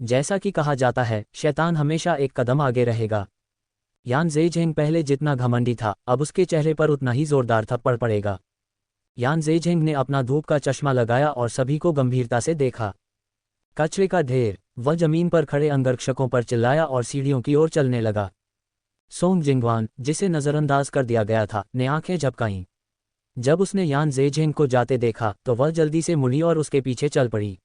जैसा कि कहा जाता है, शैतान हमेशा एक कदम आगे रहेगा। यान ज़ेझेंग पहले जितना घमंडी था, अब उसके चेहरे पर उतना ही जोरदार थप्पड़ पड़ेगा। यान ज़ेझेंग ने अपना धूप का चश्मा लगाया और सभी को गंभीरता से देखा। कचरे का ढेर। वह जमीन पर खड़े अंगरक्षकों पर चिल्लाया और सीढ़ियों की ओर चलने लगा। सोंग जिंगवान, जिसे नज़रअंदाज कर दिया गया था, ने आंखें झपकाईं। जब उसने यान ज़ेझेंग को जाते देखा तो वह जल्दी से मुड़ी और उसके पीछे चल पड़ी।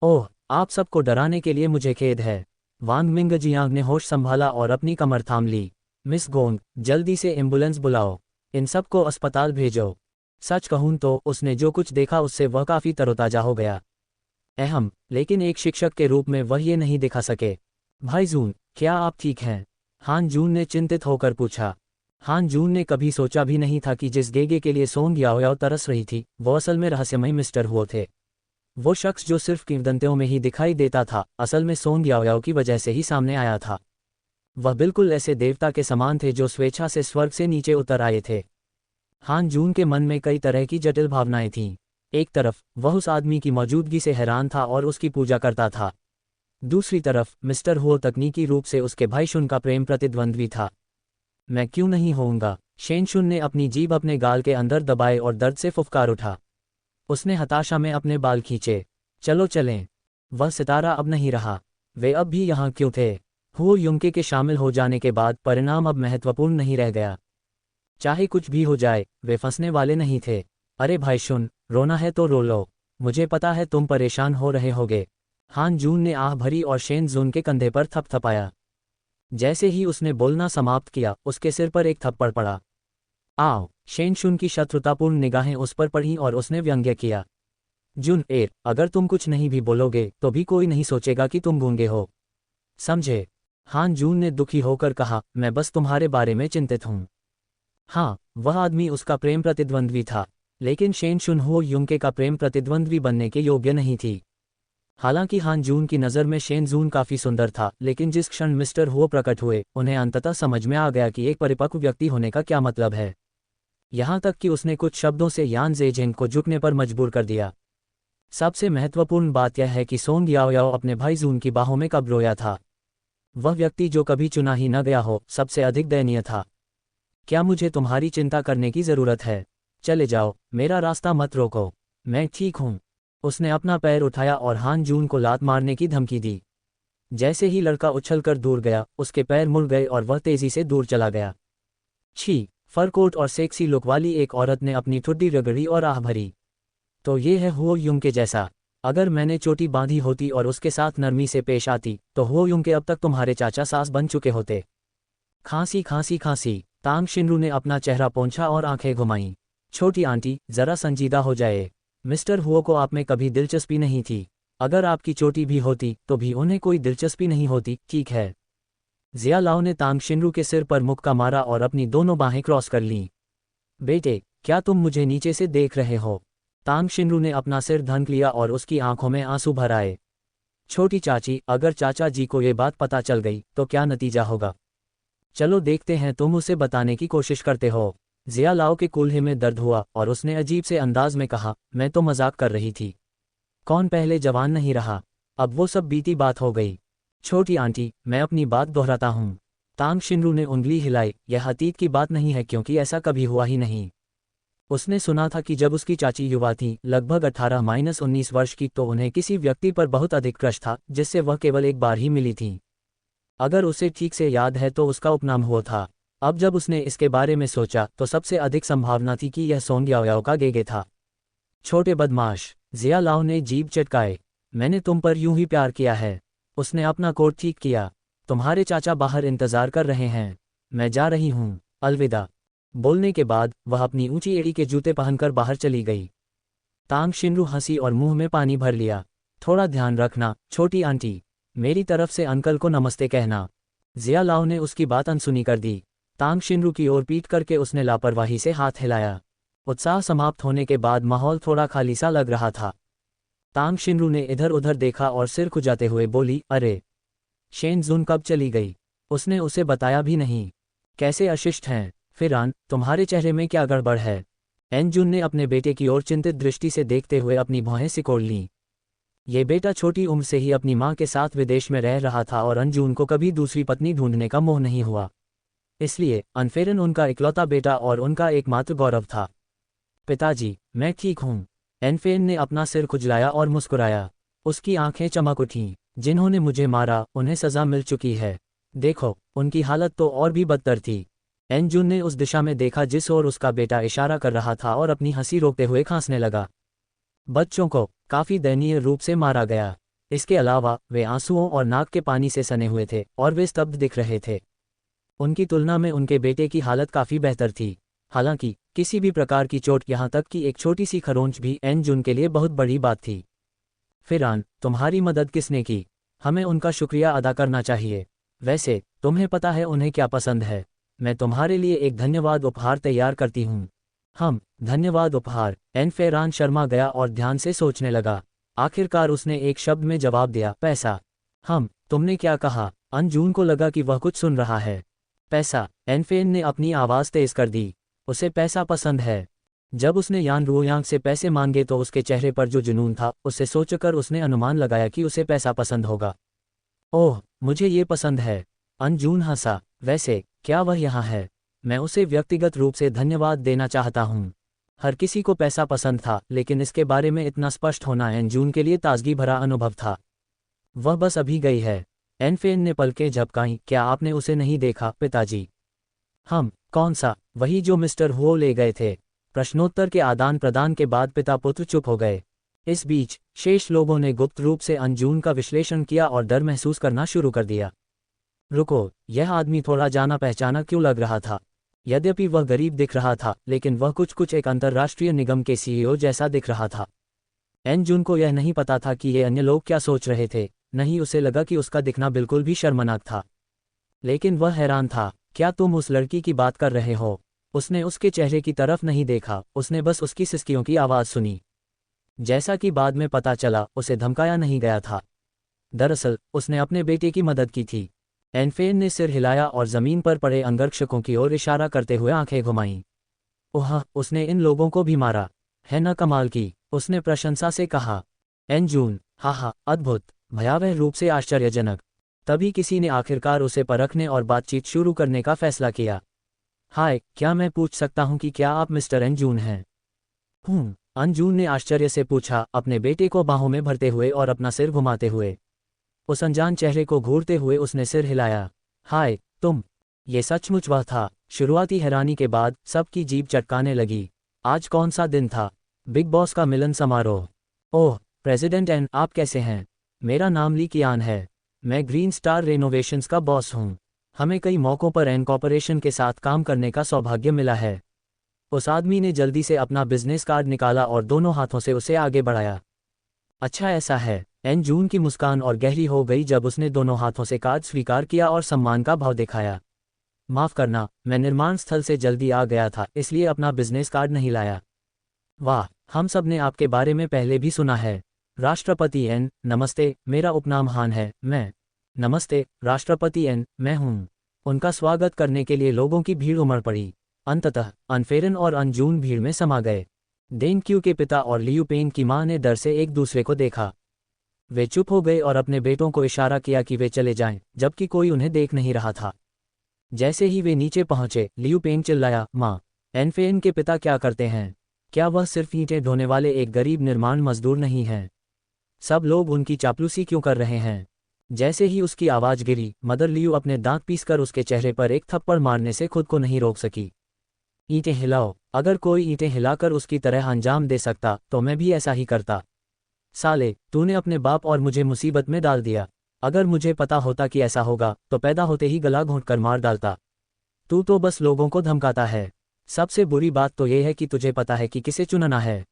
ओह, आप सबको डराने के लिए मुझे खेद है। वांग मिंगजियांग ने होश संभाला और अपनी कमर थाम ली। मिस गोंग, जल्दी से एम्बुलेंस बुलाओ। इन सबको अस्पताल भेजो। सच कहूं तो उसने जो कुछ देखा उससे वह काफ़ी तरोताजा हो गया। अहम, लेकिन एक शिक्षक के रूप में वह ये नहीं दिखा सके। भाई जून, क्या आप ठीक हैं? हान जून ने चिंतित होकर पूछा। हान जून ने कभी सोचा भी नहीं था कि जिस गेगे के लिए सोंग याओयाओ तरस रही थी, वो असल में रहस्यमयी मिस्टर हुओ थे। वो शख्स जो सिर्फ किंवदंतियों में ही दिखाई देता था, असल में सोंग याओयाओ की वजह से ही सामने आया था। वह बिल्कुल ऐसे देवता के समान थे जो स्वेच्छा से स्वर्ग से नीचे उतर आए थे। हान जून के मन में कई तरह की जटिल भावनाएं थीं। एक तरफ वह उस आदमी की मौजूदगी से हैरान था और उसकी पूजा करता था। दूसरी तरफ मिस्टर हुओ तकनीकी रूप से उसके भाई शुन का प्रेम प्रतिद्वंद्वी था। मैं क्यों नहीं होऊंगा? शेनशुन ने अपनी जीभ अपने गाल के अंदर दबाए और दर्द से फुफकार उठा। उसने हताशा में अपने बाल खींचे। चलो चलें। वह सितारा अब नहीं रहा। वे अब भी यहाँ क्यों थे? हुओ युंके के शामिल हो जाने के बाद परिणाम अब महत्वपूर्ण नहीं रह गया। चाहे कुछ भी हो जाए, वे फंसने वाले नहीं थे। अरे भाई शुन, रोना है तो रो लो। मुझे पता है तुम परेशान हो रहे होगे। हान जून ने आह भरी और शेन जून के कंधे पर थपथपाया। जैसे ही उसने बोलना समाप्त किया, उसके सिर पर एक थप्पड़ पड़ा। आओ। शेनशुन की शत्रुतापूर्ण निगाहें उस पर पड़ीं और उसने व्यंग्य किया। जुन एर, अगर तुम कुछ नहीं भी बोलोगे तो भी कोई नहीं सोचेगा कि तुम गूंगे हो। समझे? हान जून ने दुखी होकर कहा, मैं बस तुम्हारे बारे में चिंतित हूं। हाँ, वह आदमी उसका प्रेम प्रतिद्वंद्वी था, लेकिन शेनशुन हो युंके का प्रेम प्रतिद्वंद्वी बनने के योग्य नहीं थी। हालांकि हान जून की नज़र में शेन जून काफ़ी सुंदर था, लेकिन जिस क्षण मिस्टर हुओ प्रकट हुए, उन्हें अंततः समझ में आ गया कि एक परिपक्व व्यक्ति होने का क्या मतलब है। यहाँ तक कि उसने कुछ शब्दों से यान ज़ेझेंग को झुकने पर मजबूर कर दिया। सबसे महत्वपूर्ण बात यह है कि सोंग याओयाओ अपने भाई जून की बाहों में कब रोया था। वह व्यक्ति जो कभी चुना ही न गया हो, सबसे अधिक दयनीय था। क्या मुझे तुम्हारी चिंता करने की ज़रूरत है? चले जाओ, मेरा रास्ता मत रोको। मैं ठीक हूँ। उसने अपना पैर उठाया और हान जून को लात मारने की धमकी दी। जैसे ही लड़का उछलकर दूर गया, उसके पैर मुड़ गए और वह तेजी से दूर चला गया। छी! फर कोट और सेक्सी लुक वाली एक औरत ने अपनी ठुड्डी रगड़ी और आह भरी। तो ये है हुओ युंग के जैसा। अगर मैंने चोटी बांधी होती और उसके साथ नरमी से पेश आती, तो हुओ युंग के अब तक तुम्हारे चाचा सास बन चुके होते। खांसी खांसी खांसी। तांग शिनरू ने अपना चेहरा पोंछा और आंखें घुमाईं। छोटी आंटी, जरा संजीदा हो जाए। मिस्टर हुओ को आप में कभी दिलचस्पी नहीं थी। अगर आपकी चोटी भी होती तो भी उन्हें कोई दिलचस्पी नहीं होती, ठीक है? जिया लाओ ने तांग शिनरू के सिर पर मुक्का मारा और अपनी दोनों बाहें क्रॉस कर लीं। बेटे, क्या तुम मुझे नीचे से देख रहे हो? तांग शिनरू ने अपना सिर धंक लिया और उसकी आंखों में आंसू भर आए। छोटी चाची, अगर चाचा जी को ये बात पता चल गई तो क्या नतीजा होगा? चलो देखते हैं, तुम उसे बताने की कोशिश करते हो। जिया लाओ के कूल्हे में दर्द हुआ और उसने अजीब से अंदाज में कहा, मैं तो मजाक कर रही थी। कौन पहले जवान नहीं रहा? अब वो सब बीती बात हो गई। छोटी आंटी, मैं अपनी बात दोहराता हूँ। तांग शिनरू ने उंगली हिलाई। यह अतीत की बात नहीं है, क्योंकि ऐसा कभी हुआ ही नहीं। उसने सुना था कि जब उसकी चाची युवा थी, लगभग 18-19 वर्ष की, तो उन्हें किसी व्यक्ति पर बहुत अधिक क्रश था, जिससे वह केवल एक बार ही मिली थी। अगर उसे ठीक से याद है तो उसका उपनाम हुआ था। अब जब उसने इसके बारे में सोचा तो सबसे अधिक संभावना थी कि यह सोंग याओयाओ का गेगे था। छोटे बदमाश। जिया लाओ ने जीभ चटकाए। मैंने तुम पर यूं ही प्यार किया है। उसने अपना कोट ठीक किया। तुम्हारे चाचा बाहर इंतजार कर रहे हैं। मैं जा रही हूँ, अलविदा। बोलने के बाद वह अपनी ऊंची एड़ी के जूते पहनकर बाहर चली गई। तांग शिनरू हंसी और मुंह में पानी भर लिया। थोड़ा ध्यान रखना, छोटी आंटी। मेरी तरफ से अंकल को नमस्ते कहना। जिया लाओ ने उसकी बात अनसुनी कर दी। तांग शिनरू की ओर पीट करके उसने लापरवाही से हाथ हिलाया। उत्साह समाप्त होने के बाद माहौल थोड़ा खाली सा लग रहा था। तांग शिनरू ने इधर उधर देखा और सिर खुजाते हुए बोली, अरे, शेन जुन कब चली गई? उसने उसे बताया भी नहीं। कैसे अशिष्ट हैं। फिरान, तुम्हारे चेहरे में क्या गड़बड़ है? एन जुन ने अपने बेटे की ओर चिंतित दृष्टि से देखते हुए अपनी भौहें सिकोड़ लीं। ये बेटा छोटी उम्र से ही अपनी माँ के साथ विदेश में रह रहा था और अंजून को कभी दूसरी पत्नी ढूंढने का मोह नहीं हुआ। इसलिए अनफेरन उनका इकलौता बेटा और उनका एकमात्र गौरव था। पिताजी, मैं ठीक हूँ। एनफेन ने अपना सिर खुजलाया और मुस्कुराया। उसकी आंखें चमक उठीं। जिन्होंने मुझे मारा उन्हें सजा मिल चुकी है। देखो, उनकी हालत तो और भी बदतर थी। एनजून ने उस दिशा में देखा जिस ओर उसका बेटा इशारा कर रहा था और अपनी हंसी रोकते हुए खांसने लगा। बच्चों को काफी दयनीय रूप से मारा गया। इसके अलावा वे आंसुओं और नाक के पानी से सने हुए थे और वे स्तब्ध दिख रहे थे। उनकी तुलना में उनके बेटे की हालत काफी बेहतर थी। हालांकि किसी भी प्रकार की चोट, यहाँ तक कि एक छोटी सी खरोंच भी एनजून के लिए बहुत बड़ी बात थी। फिरान, तुम्हारी मदद किसने की? हमें उनका शुक्रिया अदा करना चाहिए। वैसे तुम्हें पता है उन्हें क्या पसंद है? मैं तुम्हारे लिए एक धन्यवाद उपहार तैयार करती हूँ। हम धन्यवाद उपहार? एनफेरान शर्मा गया और ध्यान से सोचने लगा। आखिरकार उसने एक शब्द में जवाब दिया, पैसा। तुमने क्या कहा? अंजून को लगा कि वह कुछ सुन रहा है। पैसा? एनफेन ने अपनी आवाज़ तेज कर दी। उसे पैसा पसंद है। जब उसने यान रुओयांग से पैसे मांगे तो उसके चेहरे पर जो जुनून था, उसे सोचकर उसने अनुमान लगाया कि उसे पैसा पसंद होगा। ओह, मुझे ये पसंद है। अंजून हंसा। वैसे क्या वह यहाँ है? मैं उसे व्यक्तिगत रूप से धन्यवाद देना चाहता हूँ। हर किसी को पैसा पसंद था, लेकिन इसके बारे में इतना स्पष्ट होना अंजून के लिए ताजगी भरा अनुभव था। वह बस अभी गई है। एनफेन ने पलकें झपकाईं। क्या आपने उसे नहीं देखा पिताजी? कौन सा? वही जो मिस्टर हुओ ले गए थे। प्रश्नोत्तर के आदान प्रदान के बाद पिता पुत्र चुप हो गए। इस बीच शेष लोगों ने गुप्त रूप से अंजून का विश्लेषण किया और डर महसूस करना शुरू कर दिया। रुको, यह आदमी थोड़ा जाना पहचाना क्यों लग रहा था? यद्यपि वह गरीब दिख रहा था, लेकिन वह कुछ एक अंतर्राष्ट्रीय निगम के सीईओ जैसा दिख रहा था। एनजून को यह नहीं पता था कि ये अन्य लोग क्या सोच रहे थे। नहीं, उसे लगा कि उसका दिखना बिल्कुल भी शर्मनाक था। लेकिन वह हैरान था। क्या तुम उस लड़की की बात कर रहे हो? उसने उसके चेहरे की तरफ नहीं देखा, उसने बस उसकी सिसकियों की आवाज़ सुनी। जैसा कि बाद में पता चला, उसे धमकाया नहीं गया था। दरअसल उसने अपने बेटे की मदद की थी। एनफेन ने सिर हिलाया और ज़मीन पर पड़े अंगरक्षकों की ओर इशारा करते हुए आंखें घुमाईं। ओह, उसने इन लोगों को भी मारा है ना? कमाल की, उसने प्रशंसा से कहा। एनजून, हाँ, अद्भुत, भयावह रूप से आश्चर्यजनक। तभी किसी ने आखिरकार उसे परखने और बातचीत शुरू करने का फैसला किया। हाय, क्या मैं पूछ सकता हूँ कि क्या आप मिस्टर एनजून हैं? अंजून ने आश्चर्य से पूछा, अपने बेटे को बाहों में भरते हुए और अपना सिर घुमाते हुए। उस अनजान चेहरे को घूरते हुए उसने सिर हिलाया। हाय, तुम? ये सचमुच वह था। शुरुआती हैरानी के बाद सबकी जीभ चटकाने लगी। आज कौन सा दिन था? बिग बॉस का मिलन समारोह। ओह, प्रेसिडेंट एन, आप कैसे हैं? मेरा नाम ली कियान है। मैं ग्रीन स्टार रेनोवेशंस का बॉस हूँ। हमें कई मौक़ों पर एन कॉर्पोरेशन के साथ काम करने का सौभाग्य मिला है। उस आदमी ने जल्दी से अपना बिजनेस कार्ड निकाला और दोनों हाथों से उसे आगे बढ़ाया। अच्छा, ऐसा है। एनजून की मुस्कान और गहरी हो गई जब उसने दोनों हाथों से कार्ड स्वीकार किया और सम्मान का भाव दिखाया। माफ़ करना, मैं निर्माण स्थल से जल्दी आ गया था, इसलिए अपना बिजनेस कार्ड नहीं लाया। वाह, हम सब ने आपके बारे में पहले भी सुना है। राष्ट्रपति एन, नमस्ते, मेरा उपनाम हान है। मैं। नमस्ते राष्ट्रपति एन, मैं हूँ। उनका स्वागत करने के लिए लोगों की भीड़ उमड़ पड़ी। अंततः अनफेरन और अंजून भीड़ में समा गए। डेन क्यू के पिता और लियू पेन की मां ने डर से एक दूसरे को देखा। वे चुप हो गए और अपने बेटों को इशारा किया कि वे चले जाएं, जबकि कोई उन्हें देख नहीं रहा था। जैसे ही वे नीचे पहुंचे, लियू पेन चिल्लाया, मां, एनफेन के पिता क्या करते हैं? क्या वह सिर्फ ईंटें ढोने वाले एक गरीब निर्माण मजदूर नहीं हैं? सब लोग उनकी चापलूसी क्यों कर रहे हैं? जैसे ही उसकी आवाज़ गिरी, मदर लियू अपने दांत पीसकर उसके चेहरे पर एक थप्पड़ मारने से खुद को नहीं रोक सकी। ईंटें हिलाओ। अगर कोई ईंटें हिलाकर उसकी तरह अंजाम दे सकता तो मैं भी ऐसा ही करता। साले, तूने अपने बाप और मुझे मुसीबत में डाल दिया। अगर मुझे पता होता कि ऐसा होगा तो पैदा होते ही गला घोंटकर मार डालता। तू तो बस लोगों को धमकाता है। सबसे बुरी बात तो यह है कि तुझे पता है कि किसे चुनना है।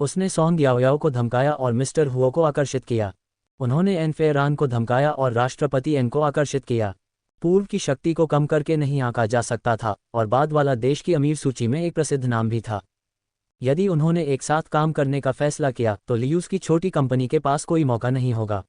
उसने सॉन्ग याओयाओ को धमकाया और मिस्टर हुओ को आकर्षित किया। उन्होंने एनफेरान को धमकाया और राष्ट्रपति एन को आकर्षित किया। पूर्व की शक्ति को कम करके नहीं आंका जा सकता था, और बाद वाला देश की अमीर सूची में एक प्रसिद्ध नाम भी था। यदि उन्होंने एक साथ काम करने का फैसला किया तो लियूस की छोटी कंपनी के पास कोई मौका नहीं होगा।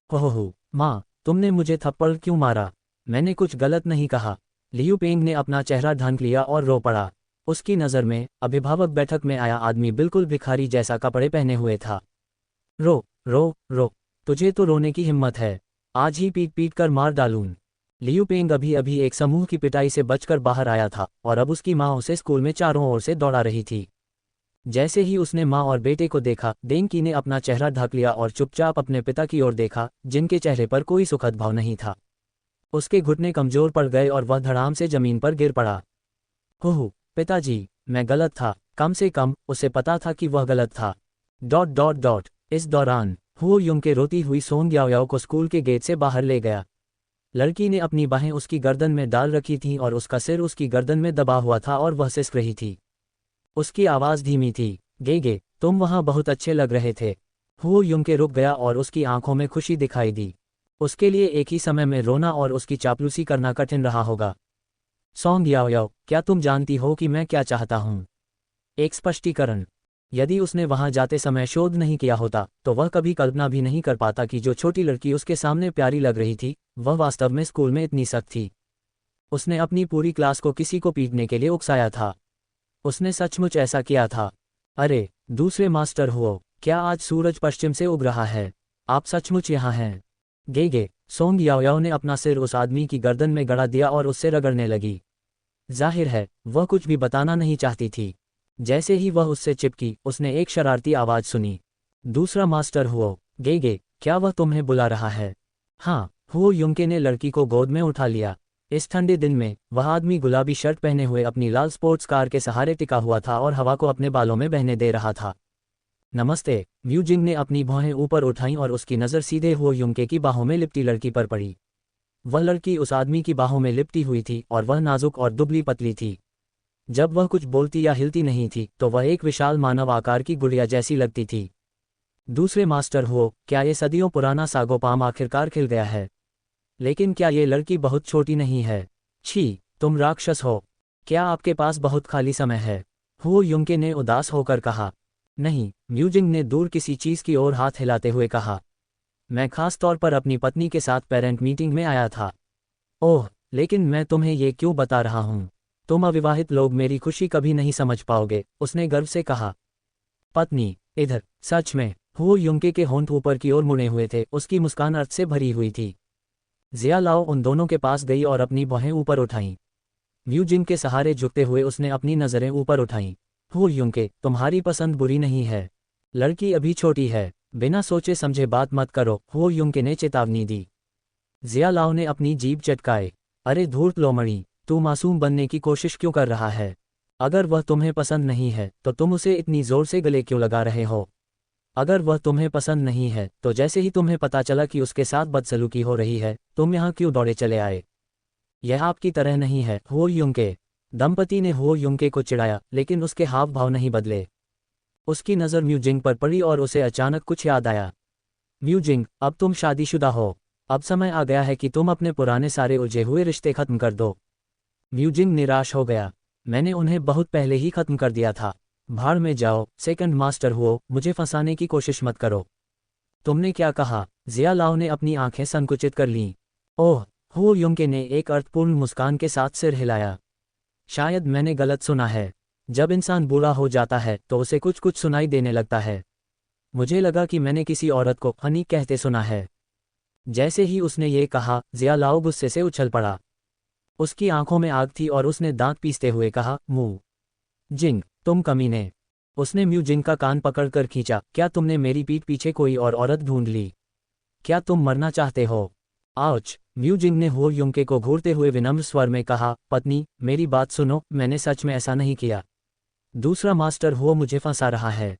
हो, माँ, तुमने मुझे थप्पड़ क्यों मारा? मैंने कुछ गलत नहीं कहा। लियू पेंग ने अपना चेहरा ढांक लिया और रो पड़ा। उसकी नज़र में अभिभावक बैठक में आया आदमी बिल्कुल भिखारी जैसा कपड़े पहने हुए था। रो रो, तुझे तो रोने की हिम्मत है, आज ही पीट पीट कर मार डालूं। लियू पेंग अभी अभी एक समूह की पिटाई से बचकर बाहर आया था और अब उसकी माँ उसे स्कूल में चारों ओर से दौड़ा रही थी। जैसे ही उसने माँ और बेटे को देखा, डेंग की ने अपना चेहरा ढक लिया और चुपचाप अपने पिता की ओर देखा, जिनके चेहरे पर कोई सुखद भाव नहीं था। उसके घुटने कमजोर पड़ गए और वह धड़ाम से जमीन पर गिर पड़ा। हो पिताजी, मैं गलत था, कम से कम उसे पता था कि वह गलत था। Dot dot dot. इस दौरान हुओ युंग के रोती हुई सोंग याओयाओ को स्कूल के गेट से बाहर ले गया। लड़की ने अपनी बाहें उसकी गर्दन में डाल रखी थीं और उसका सिर उसकी गर्दन में दबा हुआ था और वह सिसक रही थी। उसकी आवाज़ धीमी थी, गेगे, तुम वहाँ बहुत अच्छे लग रहे थे। हुओ युंग के रुक गया और उसकी आंखों में खुशी दिखाई दी। उसके लिए एक ही समय में रोना और उसकी चापलूसी करना कठिन रहा होगा। सोंग याओयाओ, क्या तुम जानती हो कि मैं क्या चाहता हूँ? एक स्पष्टीकरण। यदि उसने वहां जाते समय शोध नहीं किया होता तो वह कभी कल्पना भी नहीं कर पाता कि जो छोटी लड़की उसके सामने प्यारी लग रही थी, वह वास्तव में स्कूल में इतनी सख्त थी। उसने अपनी पूरी क्लास को किसी को पीटने के लिए उकसाया था। उसने सचमुच ऐसा किया था। अरे दूसरे मास्टर हुओ, क्या आज सूरज पश्चिम से उग रहा है? आप सचमुच यहाँ हैं? गेगे, सोंग याओयाओ ने अपना सिर उस आदमी की गर्दन में गड़ा दिया और उससे रगड़ने लगी। जाहिर है वह कुछ भी बताना नहीं चाहती थी। जैसे ही वह उससे चिपकी, उसने एक शरारती आवाज सुनी। दूसरा मास्टर हुओ, गेगे, क्या वह तुम्हें बुला रहा है? हाँ, हुओ युंके ने लड़की को गोद में उठा लिया। इस ठंडे दिन में वह आदमी गुलाबी शर्ट पहने हुए अपनी लाल स्पोर्ट्स कार के सहारे टिका हुआ था और हवा को अपने बालों में बहने दे रहा था। नमस्ते। म्यू जिंग ने अपनी भौहें ऊपर उठाईं और उसकी नज़र सीधे हुओ युंके की बाहों में लिपटी लड़की पर पड़ी। वह लड़की उस आदमी की बाहों में लिपटी हुई थी और वह नाजुक और दुबली पतली थी। जब वह कुछ बोलती या हिलती नहीं थी तो वह एक विशाल मानव आकार की गुड़िया जैसी लगती थी। दूसरे मास्टर हुओ, क्या ये सदियों पुराना सागोपाम आखिरकार खिल गया है? लेकिन क्या ये लड़की बहुत छोटी नहीं है? छी, तुम राक्षस हो। क्या आपके पास बहुत खाली समय है? हुओ युंके ने उदास होकर कहा। नहीं, म्यूजिंग ने दूर किसी चीज की ओर हाथ हिलाते हुए कहा। मैं खास तौर पर अपनी पत्नी के साथ पेरेंट मीटिंग में आया था। ओह, लेकिन मैं तुम्हें ये क्यों बता रहा हूँ? तुम अविवाहित लोग मेरी खुशी कभी नहीं समझ पाओगे, उसने गर्व से कहा। पत्नी, इधर। सच में, हुओ युंके के होंठ ऊपर की ओर मुड़े हुए थे, उसकी मुस्कान अर्थ से भरी हुई थी। जिया लाओ उन दोनों के पास गई और अपनी भौहें ऊपर उठाईं। म्यूजिंग के सहारे झुकते हुए उसने अपनी नज़रें ऊपर उठाईं। हुओ युंके, तुम्हारी पसंद बुरी नहीं है। लड़की अभी छोटी है, बिना सोचे समझे बात मत करो, हुओ युंके ने चेतावनी दी। जिया लाओ ने अपनी जीभ चटकाए। अरे धूर्त लोमड़ी, तू मासूम बनने की कोशिश क्यों कर रहा है? अगर वह तुम्हें पसंद नहीं है तो तुम उसे इतनी जोर से गले क्यों लगा रहे हो? अगर वह तुम्हें पसंद नहीं है तो जैसे ही तुम्हें पता चला कि उसके साथ बदसलूकी हो रही है, तुम यहाँ क्यों दौड़े चले आए? यह आपकी तरह नहीं है, हुओ युंके। दंपति ने हुओ युंके को चिढ़ाया, लेकिन उसके हाव भाव नहीं बदले। उसकी नज़र म्यूजिंग पर पड़ी और उसे अचानक कुछ याद आया। म्यूजिंग, अब तुम शादीशुदा हो। अब समय आ गया है कि तुम अपने पुराने सारे उलझे हुए रिश्ते खत्म कर दो। म्यूजिंग निराश हो गया। मैंने उन्हें बहुत पहले ही खत्म कर दिया था। भाड़ में जाओ, सेकंड मास्टर हुओ, मुझे फंसाने की कोशिश मत करो। तुमने क्या कहा? जिया लाओ ने अपनी आंखें संकुचित कर लीं। ओह, हुओ युंके ने एक अर्थपूर्ण मुस्कान के साथ सिर हिलाया। शायद मैंने गलत सुना है। जब इंसान बूढ़ा हो जाता है तो उसे कुछ कुछ सुनाई देने लगता है। मुझे लगा कि मैंने किसी औरत को हनी कहते सुना है। जैसे ही उसने ये कहा, जिया लाओ गुस्से से उछल पड़ा। उसकी आंखों में आग थी और उसने दांत पीसते हुए कहा, मुंह जिंग, तुम कमीने। उसने म्यू जिंग का कान पकड़कर खींचा। क्या तुमने मेरी पीठ पीछे कोई और औरत ढूंढ ली? क्या तुम मरना चाहते हो? आउच। म्यू जिंग ने हुओ युंके को घूरते हुए विनम्र स्वर में कहा, पत्नी, मेरी बात सुनो, मैंने सच में ऐसा नहीं किया। दूसरा मास्टर हुओ मुझे फंसा रहा है।